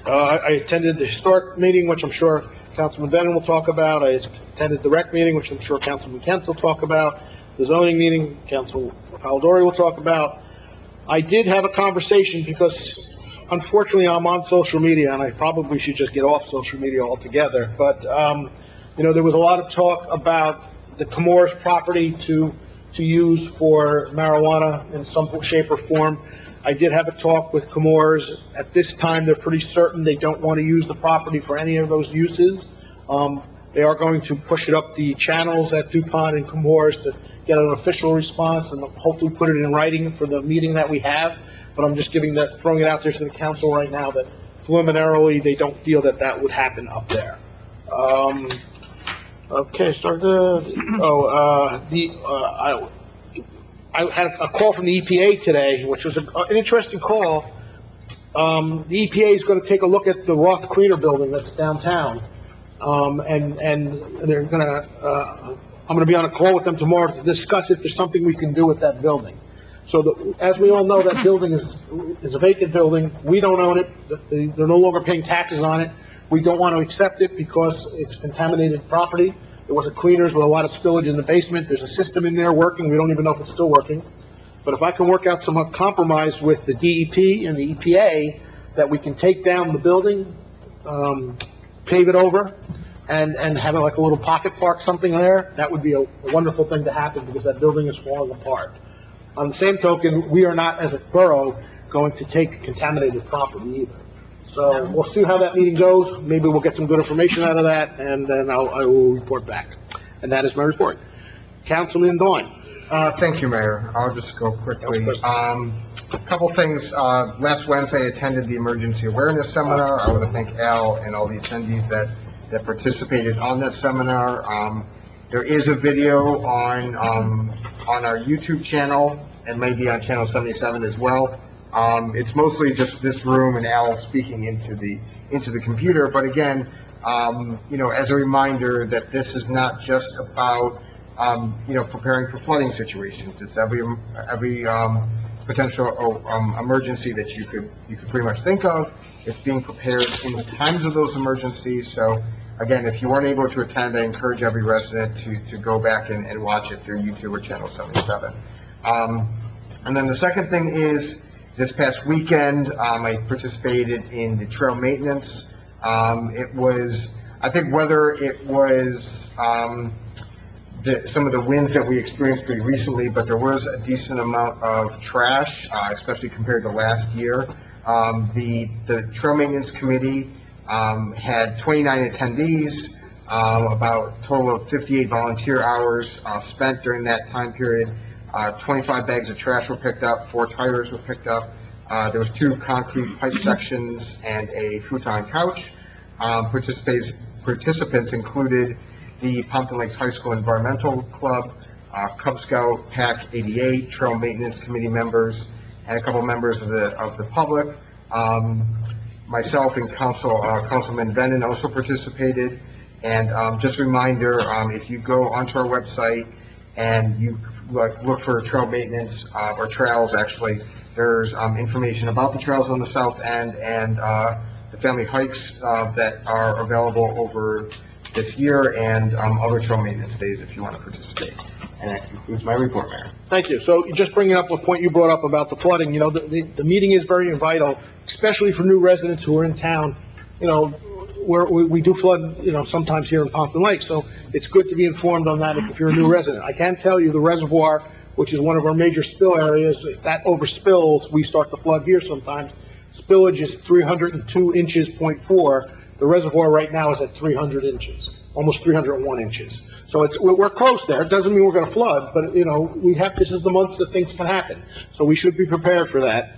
I attended the historic meeting, which I'm sure Councilman Bennett will talk about. I attended the rec meeting, which I'm sure Councilman Kent will talk about. The zoning meeting, Council Palladori will talk about. I did have a conversation because, unfortunately, I'm on social media, and I probably should just get off social media altogether, but, there was a lot of talk about the Chemours property to use for marijuana in some shape or form. I did have a talk with Chemours. At this time, they're pretty certain they don't want to use the property for any of those uses. They are going to push it up the channels at DuPont and Chemours to get an official response and hopefully put it in writing for the meeting that we have. But I'm just throwing it out there to the council right now that preliminarily they don't feel that would happen up there. Okay, I had a call from the EPA today, which was an interesting call. The EPA is going to take a look at the Roth Cleaner building that's downtown. And they're going to, I'm going to be on a call with them tomorrow to discuss if there's something we can do with that building. So as we all know, that building is a vacant building. We don't own it. They're no longer paying taxes on it. We don't want to accept it because it's contaminated property. It was a cleaners with a lot of spillage in the basement. There's a system in there working. We don't even know if it's still working. But if I can work out some compromise with the DEP and the EPA, that we can take down the building, pave it over, and have it like a little pocket park, something there, that would be a wonderful thing to happen, because that building is falling apart. On the same token, we are not, as a borough, going to take contaminated property either. So we'll see how that meeting goes. Maybe we'll get some good information out of that, and then I will report back. And that is my report. Councilman Doyle. Thank you, Mayor. I'll just go quickly. A couple things. Last Wednesday, I attended the emergency awareness seminar. I want to thank Al and all the attendees that participated on that seminar. There is a video on our YouTube channel, and maybe on channel 77 as well. It's mostly just this room and Al speaking into the computer. But again, as a reminder that this is not just about preparing for flooding situations. It's every potential emergency that you could pretty much think of. It's being prepared in the times of those emergencies. So again, if you weren't able to attend, I encourage every resident to go back and watch it through YouTube or channel 77. And then the second thing is, this past weekend, I participated in the trail maintenance. It was, I think, whether it was some of the winds that we experienced pretty recently, but there was a decent amount of trash, especially compared to last year. The Trail Maintenance Committee had 29 attendees, about a total of 58 volunteer hours spent during that time period. 25 bags of trash were picked up, 4 tires were picked up. There was 2 concrete pipe sections and a futon couch. Participants included the Pompton Lakes High School Environmental Club, Cub Scout Pack 88, Trail Maintenance Committee members, and a couple members of the public. Myself and Councilman Venon also participated. And just a reminder, if you go onto our website and you look for trail maintenance or trails, actually, there's information about the trails on the south end and the family hikes that are available over this year, and other trail maintenance days if you want to participate. And that concludes my report, Mayor. Thank you. So just bringing up a point you brought up about the flooding, the meeting is very vital, especially for new residents who are in town. We do flood, sometimes here in Pompton Lake, so it's good to be informed on that if you're a new resident. I can tell you the reservoir, which is one of our major spill areas, if that overspills, we start to flood here sometimes. Spillage is 302 inches, 0.4. The reservoir right now is at 300 inches, almost 301 inches. So we're close there. It doesn't mean we're going to flood, but, this is the months that things can happen. So we should be prepared for that.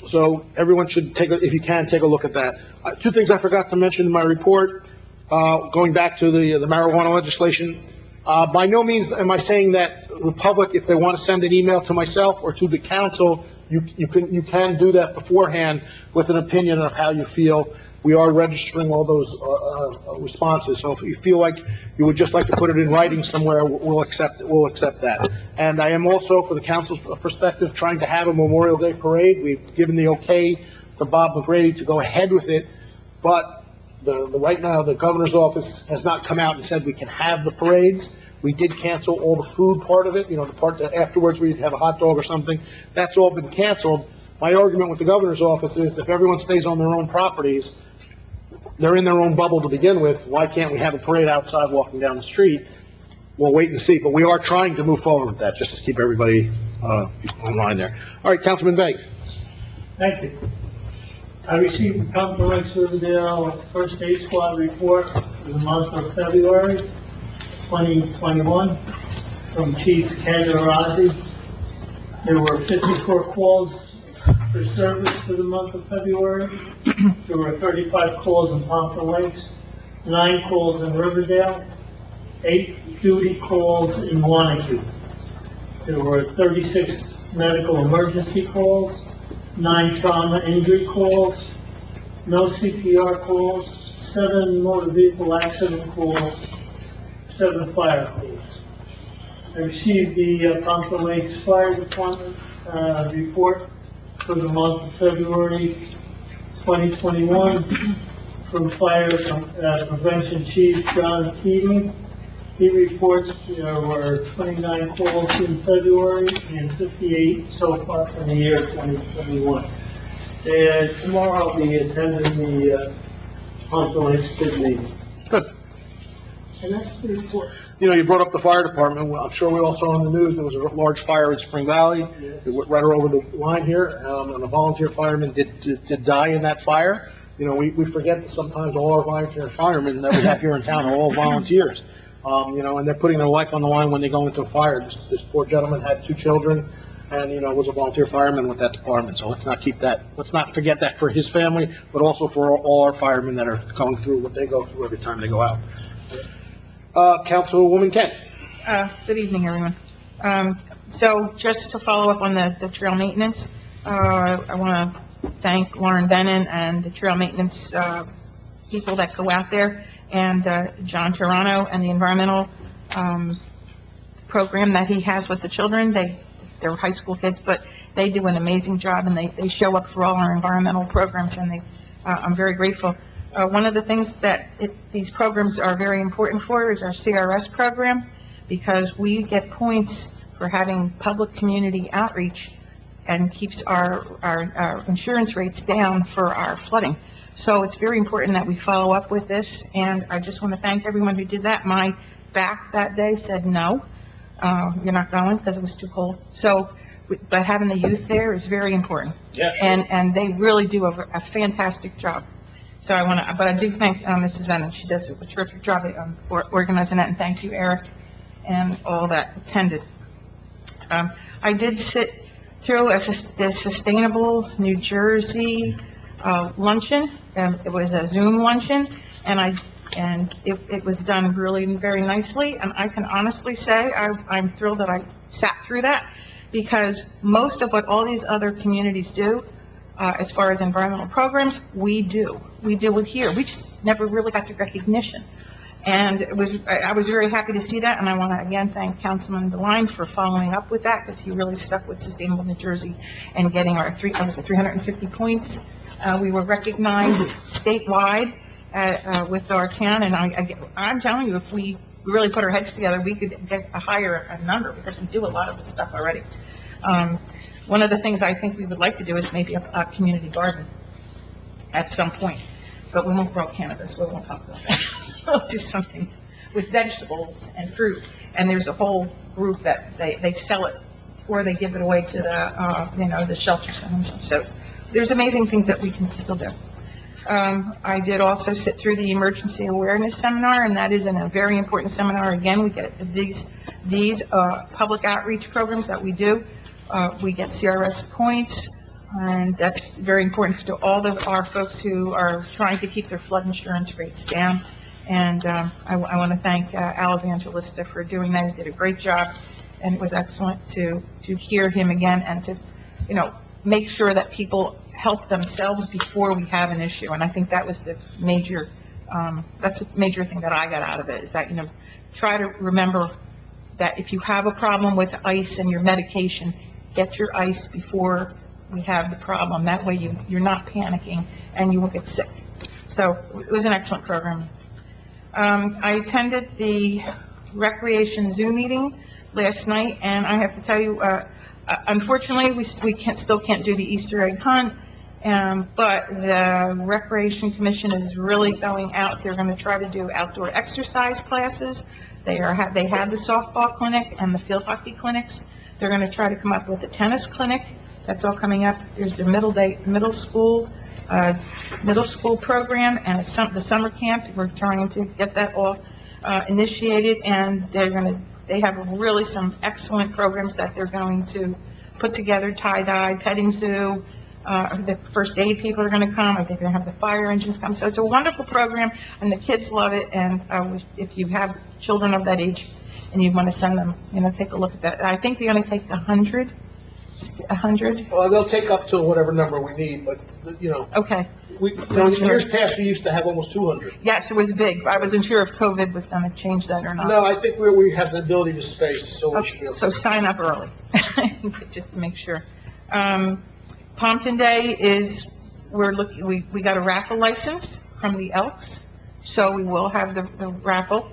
So everyone should if you can, take a look at that. 2 things I forgot to mention in my report, going back to the marijuana legislation. By no means am I saying that the public, if they want to send an email to myself or to the council, you can do that beforehand with an opinion of how you feel. We are registering all those responses. So if you feel like you would just like to put it in writing somewhere, we'll accept that. And I am also, for the council's perspective, trying to have a Memorial Day parade. We've given the okay to Bob McGrady to go ahead with it, but right now the governor's office has not come out and said we can have the parades. We did cancel all the food part of it, the part that afterwards we'd have a hot dog or something. That's all been canceled. My argument with the governor's office is if everyone stays on their own properties, they're in their own bubble to begin with. Why can't we have a parade outside walking down the street? We'll wait and see, but we are trying to move forward with that, just to keep everybody online there. All right, Councilman Begg. Thank you. I received the Pompton Lakes Riverdale First Aid Squad report for the month of February 2021 from Chief Ken Arazi. There were 54 calls for service for the month of February. There were 35 calls in Pompton Lakes, 9 calls in Riverdale, 8 duty calls in Wanacue. There were 36 medical emergency calls, 9 trauma injury calls, no CPR calls, 7 motor vehicle accident calls, 7 fire calls. I received the Pompano Lakes Fire Department, report for the month of February 2021 from Fire Prevention Chief John Keating. He reports there were 29 calls in February and 58 so far for the year 2021. And tomorrow I'll be attending the Pompano Lakes Bid meeting. Good. And that's the report. You know, you brought up the fire department. Well, I'm sure we all saw on the news, there was a large fire in Spring Valley. It went right over the line here, and a volunteer fireman did die in that fire. You know, we forget that sometimes all our volunteer firemen that we have here in town are all volunteers. You know, and they're putting their life on the line when they go into a fire. This poor gentleman had 2 children and, you know, was a volunteer fireman with that department. So let's not forget that for his family, but also for all our firemen that are going through what they go through every time they go out. Councilwoman Kent. Good evening, everyone. So just to follow up on the trail maintenance, I want to thank Lauren Bennon and the trail maintenance people that go out there, and John Toronto and the environmental program that he has with the children. They're high school kids, but they do an amazing job, and they show up for all our environmental programs, and I'm very grateful. One of the things that these programs are very important for is our CRS program, because we get points for having public community outreach and keeps our insurance rates down for our flooding. So it's very important that we follow up with this, and I just want to thank everyone who did that. My back that day said, no, you're not going, because it was too cold. So, but having the youth there is very important. Yeah, sure. And they really do a fantastic job. So but I do thank Mrs. Vennon. She does a terrific job organizing that, and thank you, Eric, and all that attended. I did sit through the Sustainable New Jersey luncheon. It was a Zoom luncheon, and it was done really very nicely. And I can honestly say I'm thrilled that I sat through that, because most of what all these other communities do, as far as environmental programs, we do it here. We just never really got the recognition. And I was very happy to see that, and I want to again thank Councilman DeLine for following up with that, because he really stuck with Sustainable New Jersey and getting our 350 points. We were recognized statewide with our town, and I'm telling you, if we really put our heads together, we could get a higher number, because we do a lot of this stuff already. One of the things I think we would like to do is maybe a community garden at some point, but we won't grow cannabis. We won't talk about that. We'll do something with vegetables and fruit, and there's a whole group that they sell it, or they give it away to the shelter centers. So there's amazing things that we can still do. I did also sit through the emergency awareness seminar, and that is a very important seminar. Again, we get these public outreach programs that we do. We get CRS points, and that's very important to all of our folks who are trying to keep their flood insurance rates down. And I want to thank Al Evangelista for doing that. He did a great job, and it was excellent to hear him again, and to, make sure that people help themselves before we have an issue. And I think that was the major, that's a major thing that I got out of it, is that, try to remember that if you have a problem with ice and your medication, get your ice before we have the problem. That way you're not panicking and you won't get sick. So it was an excellent program. I attended the Recreation Zoo meeting last night, and I have to tell you, unfortunately, we still can't do the Easter egg hunt, but the Recreation Commission is really going out. They're going to try to do outdoor exercise classes. They have the softball clinic and the field hockey clinics. They're going to try to come up with a tennis clinic. That's all coming up. There's the middle school program, and the summer camp. We're trying to get that all initiated, and they have really some excellent programs that they're going to put together. Tie-dye, petting zoo, the first aid people are going to come. I think they're going to have the fire engines come. So it's a wonderful program, and the kids love it. And if you have children of that age and you want to send them, take a look at that. I think they're going to take 100 100? They'll take up to whatever number we need, but, you know, Okay. in years past, we used to have almost 200. Yes, it was big. I wasn't sure if COVID was going to change that or not. No, I think we have the ability to space, so we should be Okay, able so sign up early, just to make sure. Pompton Day is, we got a raffle license from the Elks, so we will have the raffle,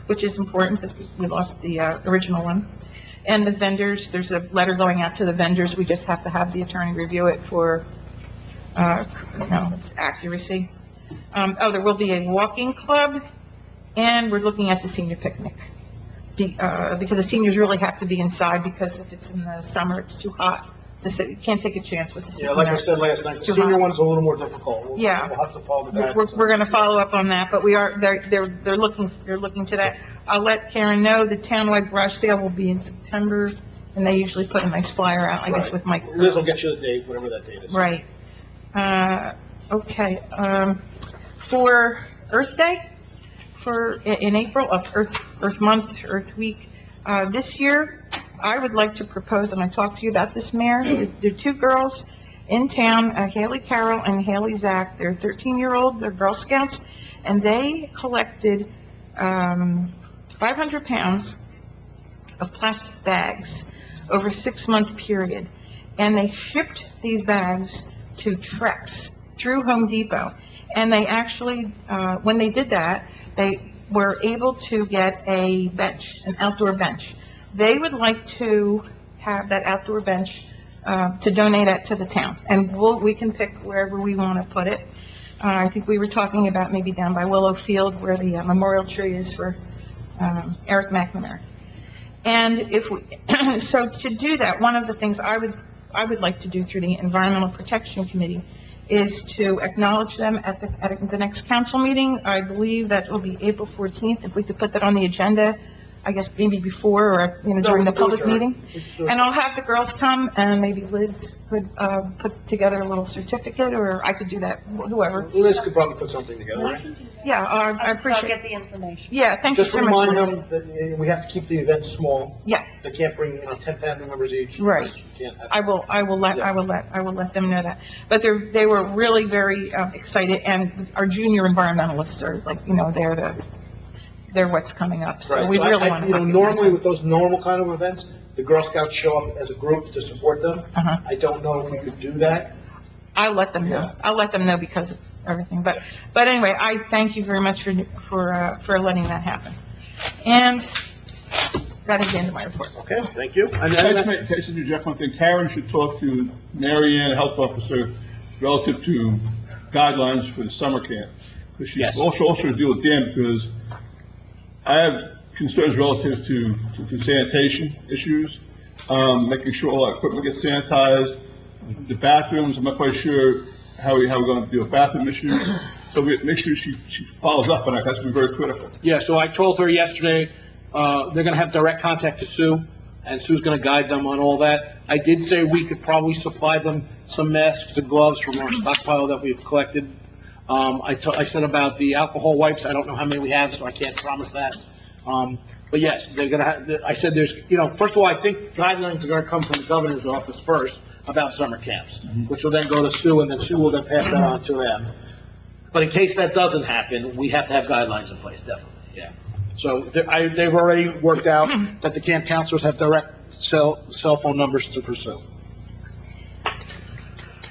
which is important because we lost the original one. And the vendors, there's a letter going out to the vendors. We just have to have the attorney review it for, its accuracy. There will be a walking club, and we're looking at the senior picnic. Because the seniors really have to be inside, because if it's in the summer, it's too hot to sit. You can't take a chance with the Yeah, senior. like I said last night, the It's too senior hot. one's a little more difficult. Yeah. We'll have to follow that. We're going to follow up on that, but they're looking to that. I'll let Karen know the townwide garage sale will be in September, and they usually put a nice flyer out, I guess, Right. with Mike. Liz will get you the date, whatever that date is. Right. Okay, for Earth Day, in April, of Earth Month, Earth Week, this year, I would like to propose, and I talked to you about this, Mayor, there are two girls in town, Haley Carroll and Haley Zach. They're 13-year-old, they're Girl Scouts, and they collected 500 pounds of plastic bags over a 6-month period. And they shipped these bags to Trex through Home Depot. And they actually, when they did that, they were able to get a bench, an outdoor bench. They would like to have that outdoor bench to donate it to the town. And we can pick wherever we want to put it. I think we were talking about maybe down by Willow Field where the memorial tree is for Eric McNamara. And so to do that, one of the things I would like to do through the Environmental Protection Committee is to acknowledge them at the next council meeting. I believe that will be April 14th, if we could put that on the agenda, I guess maybe before or, during the public meeting. And I'll have the girls come, and maybe Liz could put together a little certificate, or I could do that, whoever. Liz could probably put something together, right? Yeah, I I'll appreciate get it. the information. Yeah, thank you Just so much, remind Liz. them that we have to keep the event small. Yeah. They can't bring, 10 family members each. Right. You can't have- I will let them know that. But they were really very excited, and our junior environmentalists are like, they're what's coming up, so Right. we So really want to. normally with those normal kind of events, the Girl Scouts show up as a group to support them. Uh-huh. I don't know if we could do that. I'll let them know. Yeah. I'll let them know because of everything. But anyway, I thank you very much for letting that happen. And that is the end of my report. Okay, thank you. And Can I then, just interject one thing? Karen should talk to Mary Ann, health officer, relative to guidelines for the summer camp. Because she Yes. also deal with Dan, because I have concerns relative to sanitation issues, making sure all our equipment gets sanitized. The bathrooms, I'm not quite sure how we're going to deal with bathroom issues. So we make sure she follows up on that. That's been very critical. yeah, so I told her yesterday, they're gonna have direct contact to Sue, and Sue's gonna guide them on all that. I did say we could probably supply them some masks and gloves from our stockpile that we've collected. I said about the alcohol wipes, I don't know how many we have, so I can't promise that. But yes, they're gonna have, I said there's, first of all, I think guidelines are gonna come from the governor's office first about summer camps, which will then go to Sue, and then Sue will then pass that on to them. But in case that doesn't happen, we have to have guidelines in place, definitely, yeah. So they've already worked out that the camp counselors have direct cell phone numbers to pursue.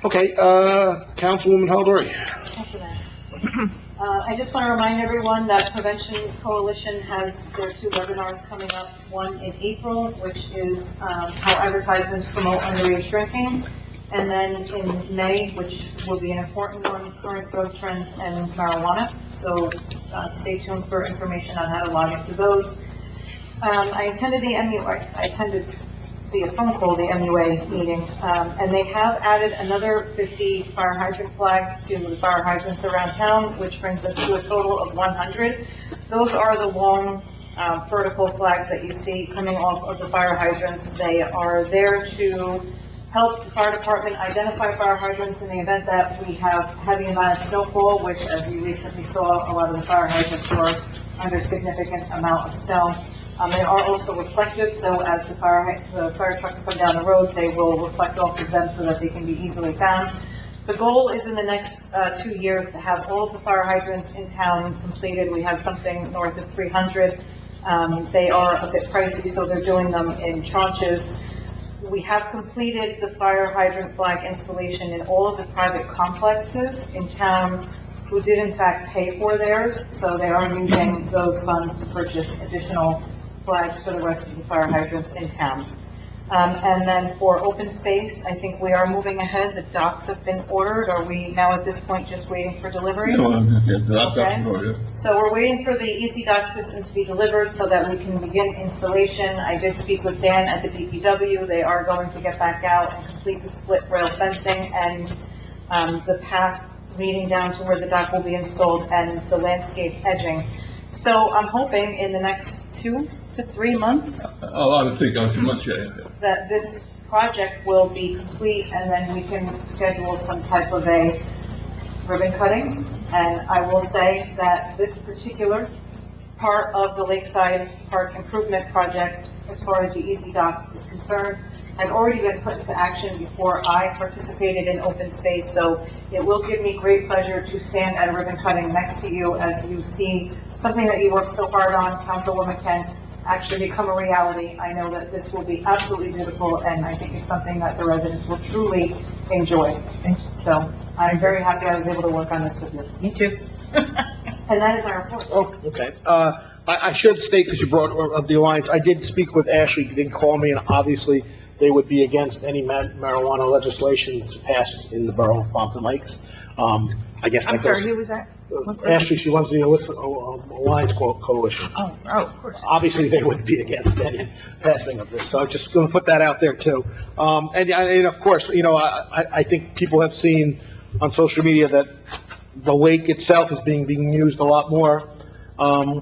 Okay, Councilwoman Holdori. Thank you, Mayor. I just want to remind everyone that Prevention Coalition has their 2 webinars coming up, one in April, which is how advertisements promote underage drinking, and then in May, which will be an important one, current drug trends and marijuana. So stay tuned for information on how to log into those. I attended via phone call, the MUA meeting, and they have added another 50 fire hydrant flags to the fire hydrants around town, which brings us to a total of 100. Those are the long vertical flags that you see coming off of the fire hydrants. They are there to help the fire department identify fire hydrants in the event that we have heavy amount of snowfall, which, as you recently saw, a lot of the fire hydrants were under significant amount of snow. They are also reflective, so as the fire trucks come down the road, they will reflect off of them so that they can be easily found. The goal is in the next 2 years to have all of the fire hydrants in town completed. We have something north of 300. They are a bit pricey, so they're doing them in tranches. We have completed the fire hydrant flag installation in all of the private complexes in town who did in fact pay for theirs, so they are using those funds to purchase additional flags for the rest of the fire hydrants in town. And then for open space, I think we are moving ahead. The docks have been ordered. Are we now at this point just waiting for delivery? So we're waiting for the Easy Dock system to be delivered so that we can begin installation. I did speak with Dan at the DPW. They are going to get back out and complete the split rail fencing and the path leading down to where the dock will be installed and the landscape edging. So I'm hoping in the next 2 to 3 months I think 2 months, yeah. that this project will be complete, and then we can schedule some type of a ribbon cutting. And I will say that this particular part of the Lakeside Park Improvement Project, as far as the Easy Dock is concerned, had already been put into action before I participated in open space, so it will give me great pleasure to stand at a ribbon cutting next to you as you see something that you worked so hard on, Councilwoman Ken, actually become a reality. I know that this will be absolutely beautiful, and I think it's something that the residents will truly enjoy. So I'm very happy I was able to work on this with you. Me too. And that is my report. Oh, okay. I should state, because you brought up the Alliance, I did speak with Ashley, he didn't call me, and obviously they would be against any marijuana legislation to pass in the borough of Pompton Lakes. I guess. I'm sorry, who was that? Ashley, she runs the Alliance Coalition. Oh, of course. Obviously, they would be against any passing of this, so I'm just going to put that out there, too. And of course, you know, I think people have seen on social media that the lake itself is being used a lot more,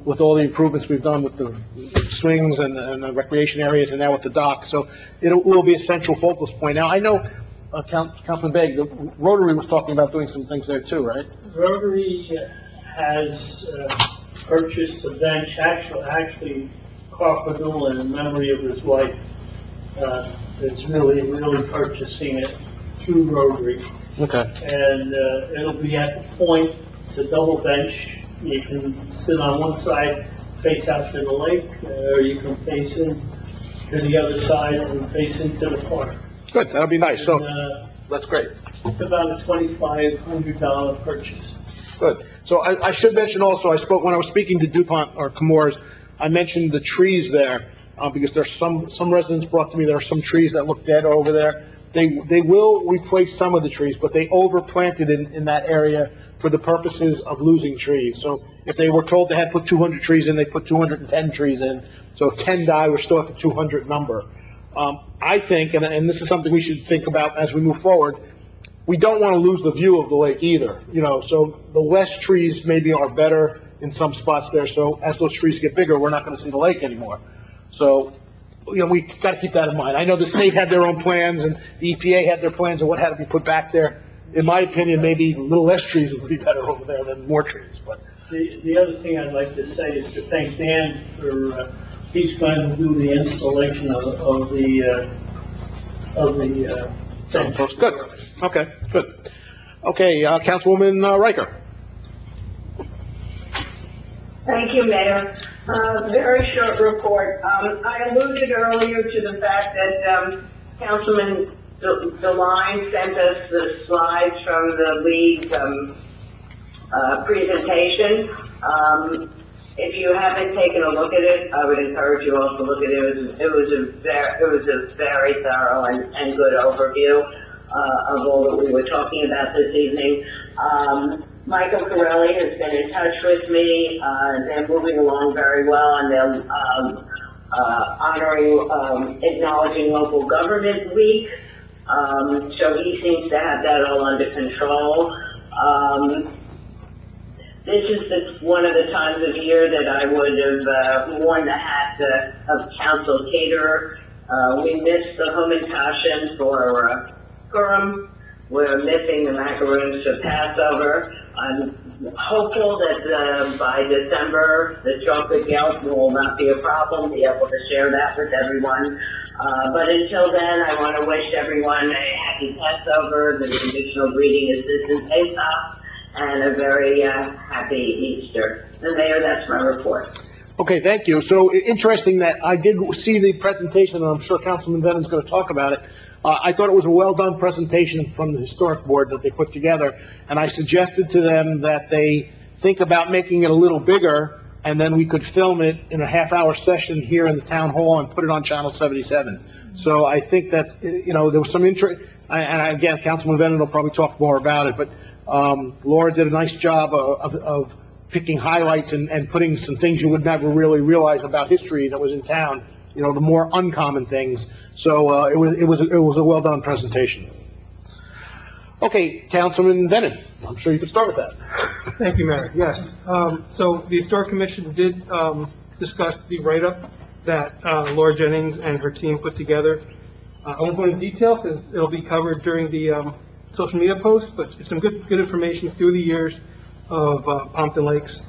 with all the improvements we've done with the swings and the recreation areas, and now with the dock, so it will be a central focus point. Now, I know, Councilman Begg, the Rotary was talking about doing some things there, too, right? Rotary has purchased a bench, actually, Carpenter, in memory of his wife, is really purchasing it through Rotary. Okay. And it'll be at the point, it's a double bench. You can sit on one side, face out to the lake, or you can face in to the other side and face into the park. Good, that'll be nice, so, And, that's great. it's about a $2,500 purchase. Good. So I should mention also, when I was speaking to DuPont or Chemours, I mentioned the trees there, because there's some residents brought to me, there are some trees that look dead over there. They will replace some of the trees, but they overplanted in that area for the purposes of losing trees. So if they were told they had to put 200 trees in, they put 210 trees in. So if 10 die, we're still at the 200 number. I think, and this is something we should think about as we move forward, we don't want to lose the view of the lake either, you know, so the less trees maybe are better in some spots there, so as those trees get bigger, we're not going to see the lake anymore. So, you know, we got to keep that in mind. I know the state had their own plans, and the EPA had their plans of what had to be put back there. In my opinion, maybe a little less trees would be better over there than more trees, but. The other thing I'd like to say is to thank Dan for, he's going to do the installation of the bench. Good. Okay, good. Okay, Councilwoman Riker. Thank you, Mayor. Very short report. I alluded earlier to the fact that Councilman DeLine sent us the slides from the league's presentation. If you haven't taken a look at it, I would encourage you all to look at it. It was a very thorough and good overview of all that we were talking about this evening. Michael Corelli has been in touch with me. They're moving along very well, and they're acknowledging Local Government Week. So he seems to have that all under control. This is one of the times of year that I would have worn the hat of council caterer. We missed the Hamantashen for Purim. We're missing the macaroons for Passover. I'm hopeful that, by December, the chocolate gelt will not be a problem, be able to share that with everyone. But until then, I want to wish everyone a happy Passover, the traditional greeting is Distant Pesach, and a very, happy Easter. And Mayor, that's my report. Okay, thank you. So interesting that I did see the presentation, and I'm sure Councilman Vennon's going to talk about it. I thought it was a well-done presentation from the Historic Board that they put together, and I suggested to them that they think about making it a little bigger, and then we could film it in a half-hour session here in the Town Hall and put it on Channel 77. So I think that's, there was some interest, and again, Councilman Vennon will probably talk more about it, but Laura did a nice job of picking highlights and putting some things you would never really realize about history that was in town, the more uncommon things. So, it was a well-done presentation. Okay, Councilman Vennon, I'm sure you can start with that. Thank you, Mayor. Yes. So the Historic Commission did discuss the write-up that Laura Jennings and her team put together. I won't go into detail because it'll be covered during the social media post, but it's some good information through the years of Pompton Lakes.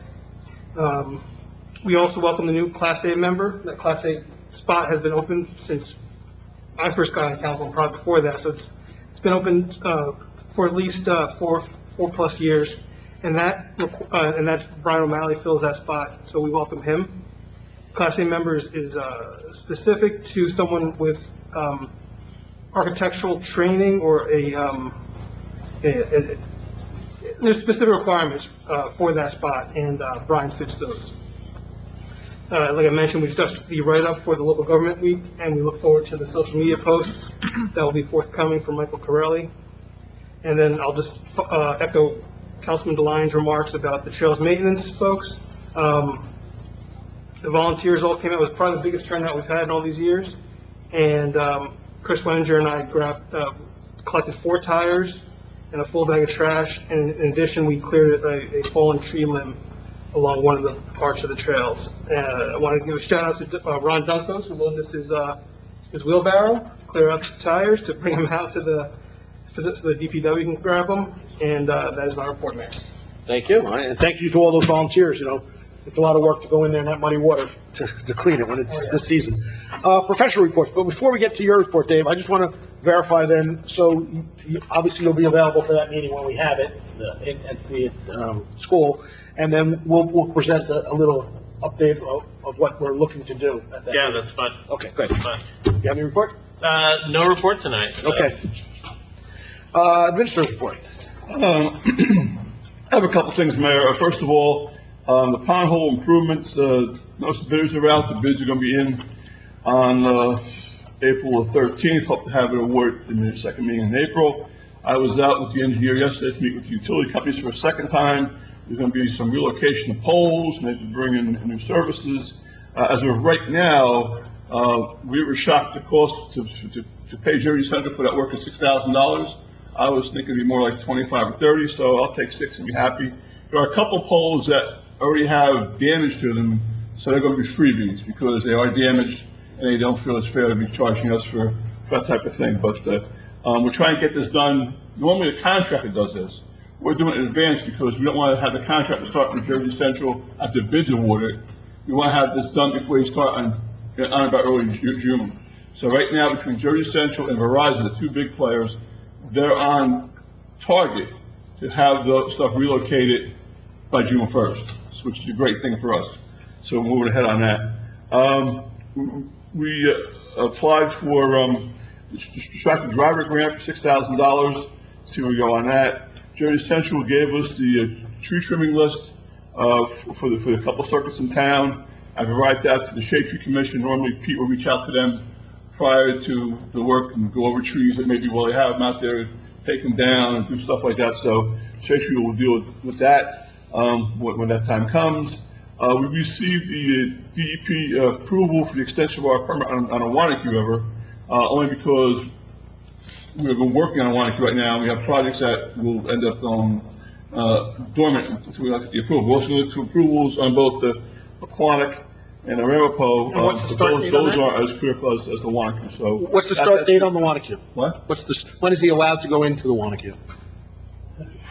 We also welcome the new Class A member. That Class A spot has been open since I first got on council, probably before that. So it's been open for at least four plus years, and that's Brian O'Malley fills that spot. So we welcome him. Class A members is specific to someone with architectural training or there's specific requirements for that spot, and Brian fits those. Like I mentioned, we discussed the write-up for the local government week, and we look forward to the social media posts that will be forthcoming from Michael Corelli. And then I'll just echo Councilman DeLion's remarks about the trails maintenance folks. The volunteers all came out. It was probably the biggest turnout we've had in all these years. And Chris Wenninger and I collected 4 tires and a full bag of trash. And in addition, we cleared a fallen tree limb along one of the parts of the trails. I want to give a shout out to Ron Dunkos, who loaned us his wheelbarrow, clear out the tires to bring them out so the DPW can grab them. And that is my report, Mayor. Thank you, and thank you to all those volunteers, it's a lot of work to go in there in that muddy water to clean it when it's this season. Professional reports, but before we get to your report, Dave, I just want to verify then, so obviously you'll be available for that meeting when we have it at the school, and then we'll present a little update of what we're looking to do at that. Yeah, that's fine. Okay, great. Fine. You have any report? No report tonight. So. Okay. Administrator's report. I have a couple things, Mayor. First of all, the pond hole improvements, most bidders are out. The bids are going to be in on April the 13th. Hope to have it awarded in the second meeting in April. I was out with the engineer yesterday to meet with the utility companies for a second time. There's going to be some relocation of poles, and they have to bring in new services. As of right now, we were shocked the cost to pay Jersey Central for that work is $6,000. I was thinking it'd be more like 25 or 30, so I'll take 6 and be happy. There are a couple poles that already have damage to them, so they're going to be freebies because they are damaged and they don't feel it's fair to be charging us for that type of thing. But we're trying to get this done. Normally the contractor does this. We're doing it in advance because we don't want to have the contractor start with Jersey Central after bids awarded. We want to have this done before you start on about early June. So right now between Jersey Central and Verizon, the 2 big players, they're on target to have the stuff relocated by June 1st, which is a great thing for us. So we're moving ahead on that. We applied for the distracted driver grant for $6,000. See where we go on that. Jersey Central gave us the tree trimming list for the couple circuits in town. I've arrived out to the Shade Tree Commission. Normally Pete will reach out to them prior to the work and go over trees that maybe while they have them out there, take them down and do stuff like that. So Shade Tree will deal with that when that time comes. We received the DEP approval for the extension of our permit on Awaniki River, only because we've been working on Awaniki right now. We have projects that will end up going dormant until we get the approval. We're also going to do approvals on both the Aquanic and the Ramapo. And what's the start date on those that? are as critical as the Wanacue. So What's the start date on the Wanacue? What? When is he allowed to go into the Wanacue?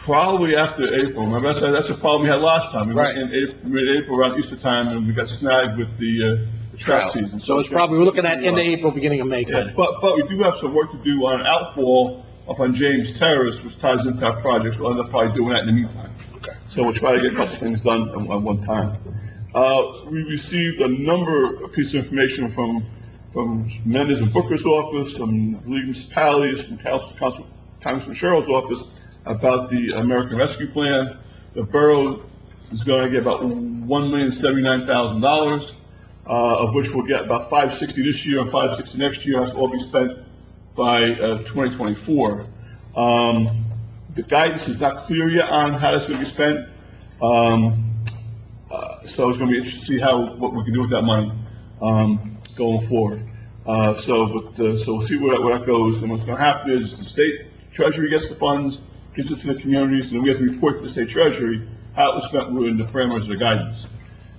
Probably after April. Remember, that's the problem we had last time. We went Right. in mid-April around Easter time, and we got snagged with the trout season. So it's probably, we're looking at end of April, beginning of May. Yeah, but we do have some work to do on outfall up on James Terrace, which ties into our project. We'll end up probably doing that in the meantime. So we'll try to get a couple things done at one time. We received a number of pieces of information from Mendes and Booker's office, from the League of Municipalities, from Congressman Sherrill's office about the American Rescue Plan. The borough is going to get about $1,079,000, of which we'll get about $560 this year and $560 next year. That's all be spent by 2024. The guidance is not clear yet on how that's going to be spent. So it's going to be interesting to see what we can do with that money going forward. So we'll see where that goes. And what's going to happen is the state treasury gets the funds, gives it to the communities, and then we have to report to the state treasury how it was spent within the parameters of the guidance.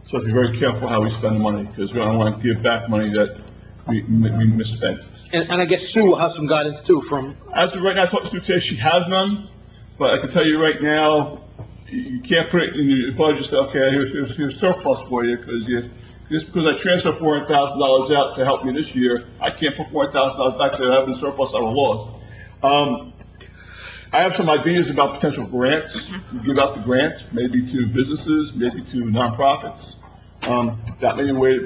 So be very careful how we spend the money, because we don't want to give back money that we misspent. And I guess Sue will have some guidance too from, As of right now, I talked to Sue today, she has none, but I can tell you right now, you can't put it in your budget and say, okay, here's surplus for you, because just because I transfer $400,000 out to help me this year, I can't put $400,000 back, so I have a surplus I lost. I have some ideas about potential grants. We give out the grants, maybe to businesses, maybe to nonprofits. That may be a way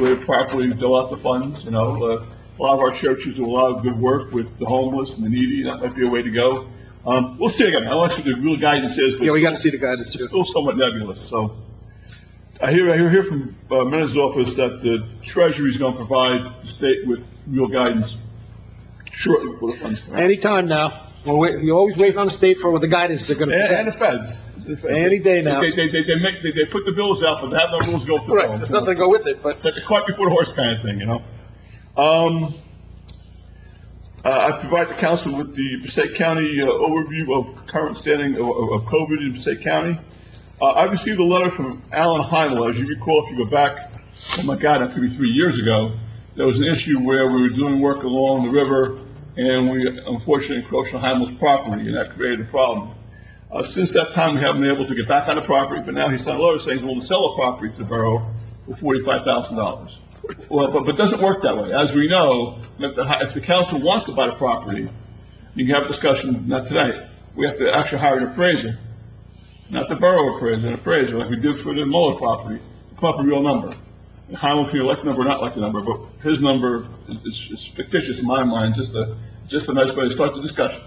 to properly dole out the funds, you know. A lot of our churches do a lot of good work with the homeless and the needy. That might be a way to go. We'll see again. I don't know what the real guidance is. But yeah, we got to see the guidance it's too. still somewhat nebulous. So I hear from Mendes' office that the Treasury is going to provide the state with real guidance shortly before the funds come out. Anytime now. You always wait on the state for the guidance they're going to And the present. feds. Any day now. They put the bills out, but they have no rules to go with the Right, bills. there's nothing to go with it, but It's like the cart before the horse kind of thing, you know? I provide the council with the Passaic County overview of current standing of COVID in Passaic County. I received a letter from Alan Heimel. As you recall, if you go back, oh my God, that could be 3 years ago, there was an issue where we were doing work along the river, and we unfortunately encroached on Heimel's property, and that created a problem. Since that time, we haven't been able to get back on the property, but now he sent a letter saying he's willing to sell the property to the borough for $45,000. Well, but it doesn't work that way. As we know, if the council wants to buy the property, you can have a discussion, not today. We have to actually hire an appraiser, not the borough appraiser, an appraiser, like we did for the Muller property, to come up with a real number. And Heimel can elect the number or not elect the number, but his number is fictitious in my mind, just a nice way to start the discussion.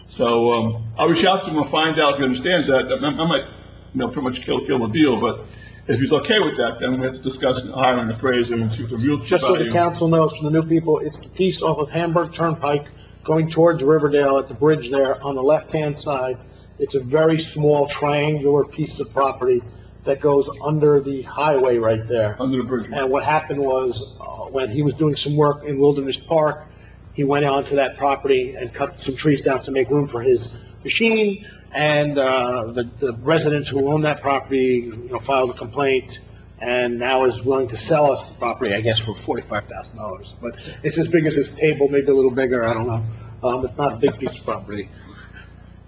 So, I'll reach out to him and find out if he understands that. I might, pretty much kill the deal, but if he's okay with that, then we have to discuss hiring an appraiser and see what the real just so the value. council knows, from the new people, it's the piece off of Hamburg Turnpike going towards Riverdale at the bridge there on the left-hand side. It's a very small triangular piece of property that goes under the highway right there. Under the bridge. And what happened was, when he was doing some work in Wilderness Park, he went onto that property and cut some trees down to make room for his machine, and the resident who owned that property, filed a complaint, and now is willing to sell us the property, I guess, for $45,000. But it's as big as this table, maybe a little bigger, I don't know. It's not a big piece of property.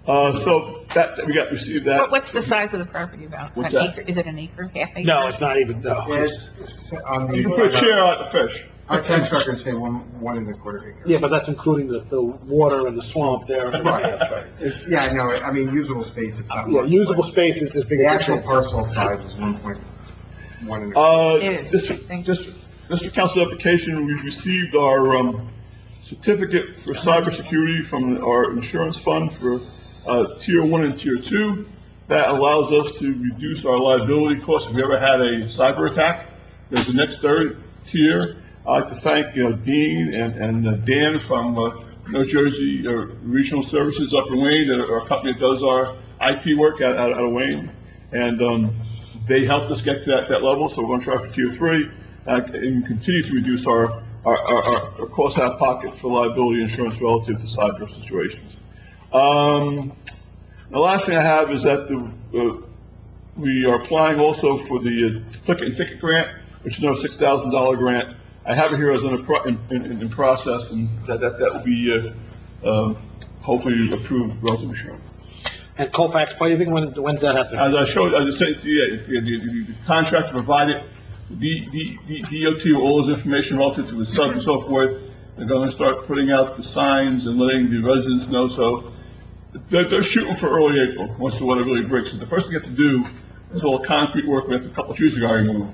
So that, received that. What's the size of the property about? What's An that? acre? Is it an acre, half acre? No, it's not even, no. It's on You can put a the, chair out the fish. our tax records say 1.25 acres. Yeah, but that's including the water and the swamp there. Right, that's right. It's, yeah, I know, I mean, usable space, it's not Yeah, much, usable but space is as big The as actual this. parcel size is 1.1. It is. District Council application, we've received our, certificate for cybersecurity from our insurance fund for, tier 1 and tier 2. That allows us to reduce our liability costs if we ever had a cyber attack. There's the next third tier. I'd like to thank, Dean and Dan from, New Jersey Regional Services up in Wayne, that are a company that does our IT work out of Wayne. And, they helped us get to that level, so we're going to try for tier 3, and continue to reduce our costs out of pocket for liability insurance relative to cyber situations. The last thing I have is that we are applying also for the Click and Ticket grant, which is another $6,000 grant. I have it here as in process, and that will be hopefully approved relatively soon. And Colfax paving, when's that happening? As I showed, as I said to you, the contractor provided the DOT with all this information relative to the sub and so forth. They're gonna start putting out the signs and letting the residents know, so they're shooting for early April, once the weather really breaks. So the first thing you have to do is all the concrete work, we have a couple of trees you gotta remove.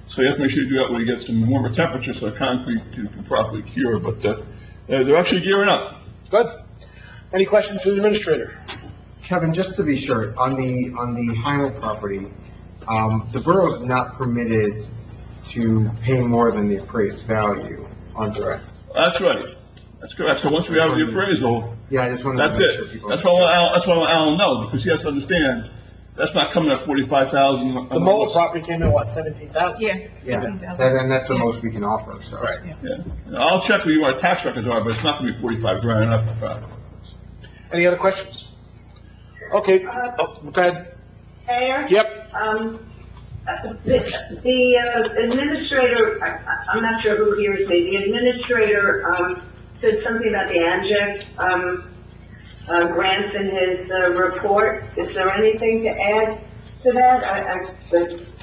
So you have to make sure you do that when you get some warmer temperatures, so the concrete can properly cure, but, they're actually gearing up. Good. Any questions for the administrator? Kevin, just to be sure, on the Heinold property, the borough's not permitted to pay more than the appraised value on direct. That's right, that's correct. So once we have the appraisal, Yeah, I just wanted to that's make sure it. people. That's why I want Alan know, because he has to understand, that's not coming at 45,000. The Mola property came in, what, 17,000? Yeah. Yeah, 15,000. and that's the most we can offer, so. Right. Yeah. I'll check with you what our tax records are, but it's not gonna be 45 grand, that's the fact. Any other questions? Okay, go ahead. Mayor? Yep. The administrator, I'm not sure who hears me, the administrator, said something about the ANJAC, grants in his, report. Is there anything to add to that? Is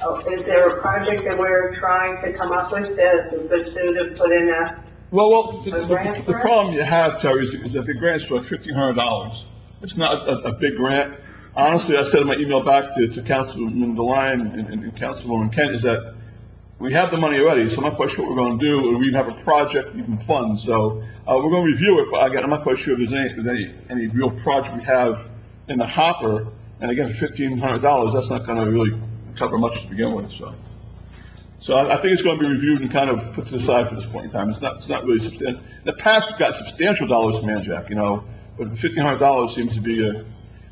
there a project that we're trying to come up with to pursue to put in a, Well, A grant the for it? problem you have, Terry, is that the grant's for $1,500. It's not a big grant. Honestly, I said in my email back to Councilman DeLine and Councilwoman Kent, is that we have the money already, so I'm not quite sure what we're gonna do, or we even have a project even fund, so, we're gonna review it, but again, I'm not quite sure if there's any real project we have in the hopper, and again, $1,500, that's not gonna really cover much to begin with, so. So I think it's gonna be reviewed and kind of put to the side for this point in time, it's not really substantial. In the past, we've got substantial dollars from ANJAC, but $1,500 seems to be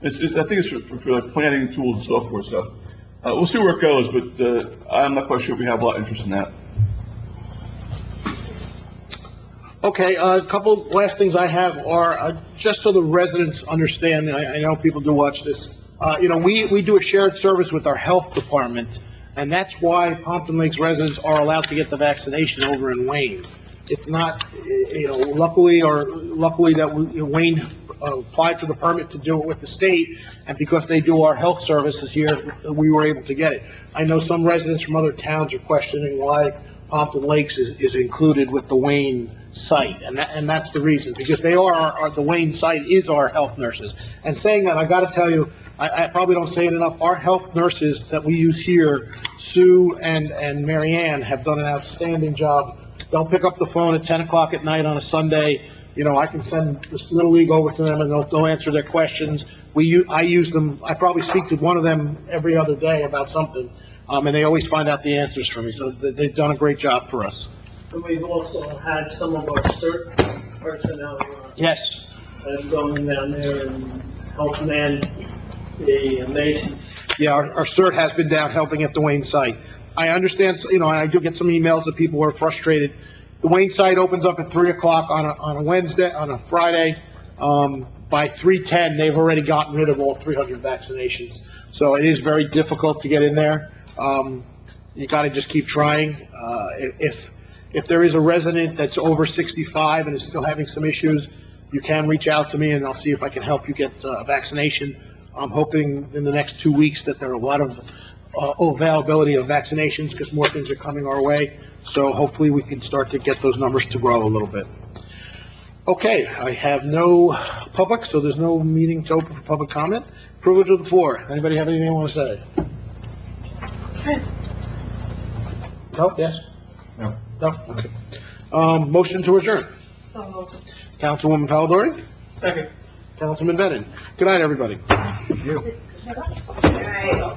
I think it's for like planning tools and so forth, so, we'll see where it goes, but, I'm not quite sure we have a lot of interest in that. Okay, a couple last things I have are, just so the residents understand, and I know people do watch this, we do a shared service with our health department, and that's why Pompton Lakes residents are allowed to get the vaccination over in Wayne. It's not, luckily that Wayne applied for the permit to do it with the state, and because they do our health services here, we were able to get it. I know some residents from other towns are questioning why Pompton Lakes is included with the Wayne site, and that's the reason, because they are the Wayne site is our health nurses. And saying that, I gotta tell you, I probably don't say it enough, our health nurses that we use here, Sue and Mary Ann, have done an outstanding job. They'll pick up the phone at 10 o'clock at night on a Sunday. I can send this Little League over to them, and they'll answer their questions. I use them, I probably speak to one of them every other day about something, and they always find out the answers for me, so they've done a great job for us. And we've also had some of our CERT personnel, Yes. going down there and helping man the Masons. Yeah, our CERT has been down helping at the Wayne site. I understand, and I do get some emails that people are frustrated. The Wayne site opens up at 3 o'clock on a Wednesday, on a Friday. By 3:10, they've already gotten rid of all 300 vaccinations. So it is very difficult to get in there. You gotta just keep trying. If there is a resident that's over 65 and is still having some issues, you can reach out to me, and I'll see if I can help you get a vaccination. I'm hoping in the next 2 weeks that there are a lot of availability of vaccinations, because more things are coming our way. So hopefully we can start to get those numbers to grow a little bit. Okay, I have no public, so there's no meeting to open for public comment. Privilege of the floor. Anybody have anything they want to say? No, yes? No. No? Okay. Motion to adjourn. Councilwoman Palladori? Second. Councilman Bennett? Good night, everybody. You. all right.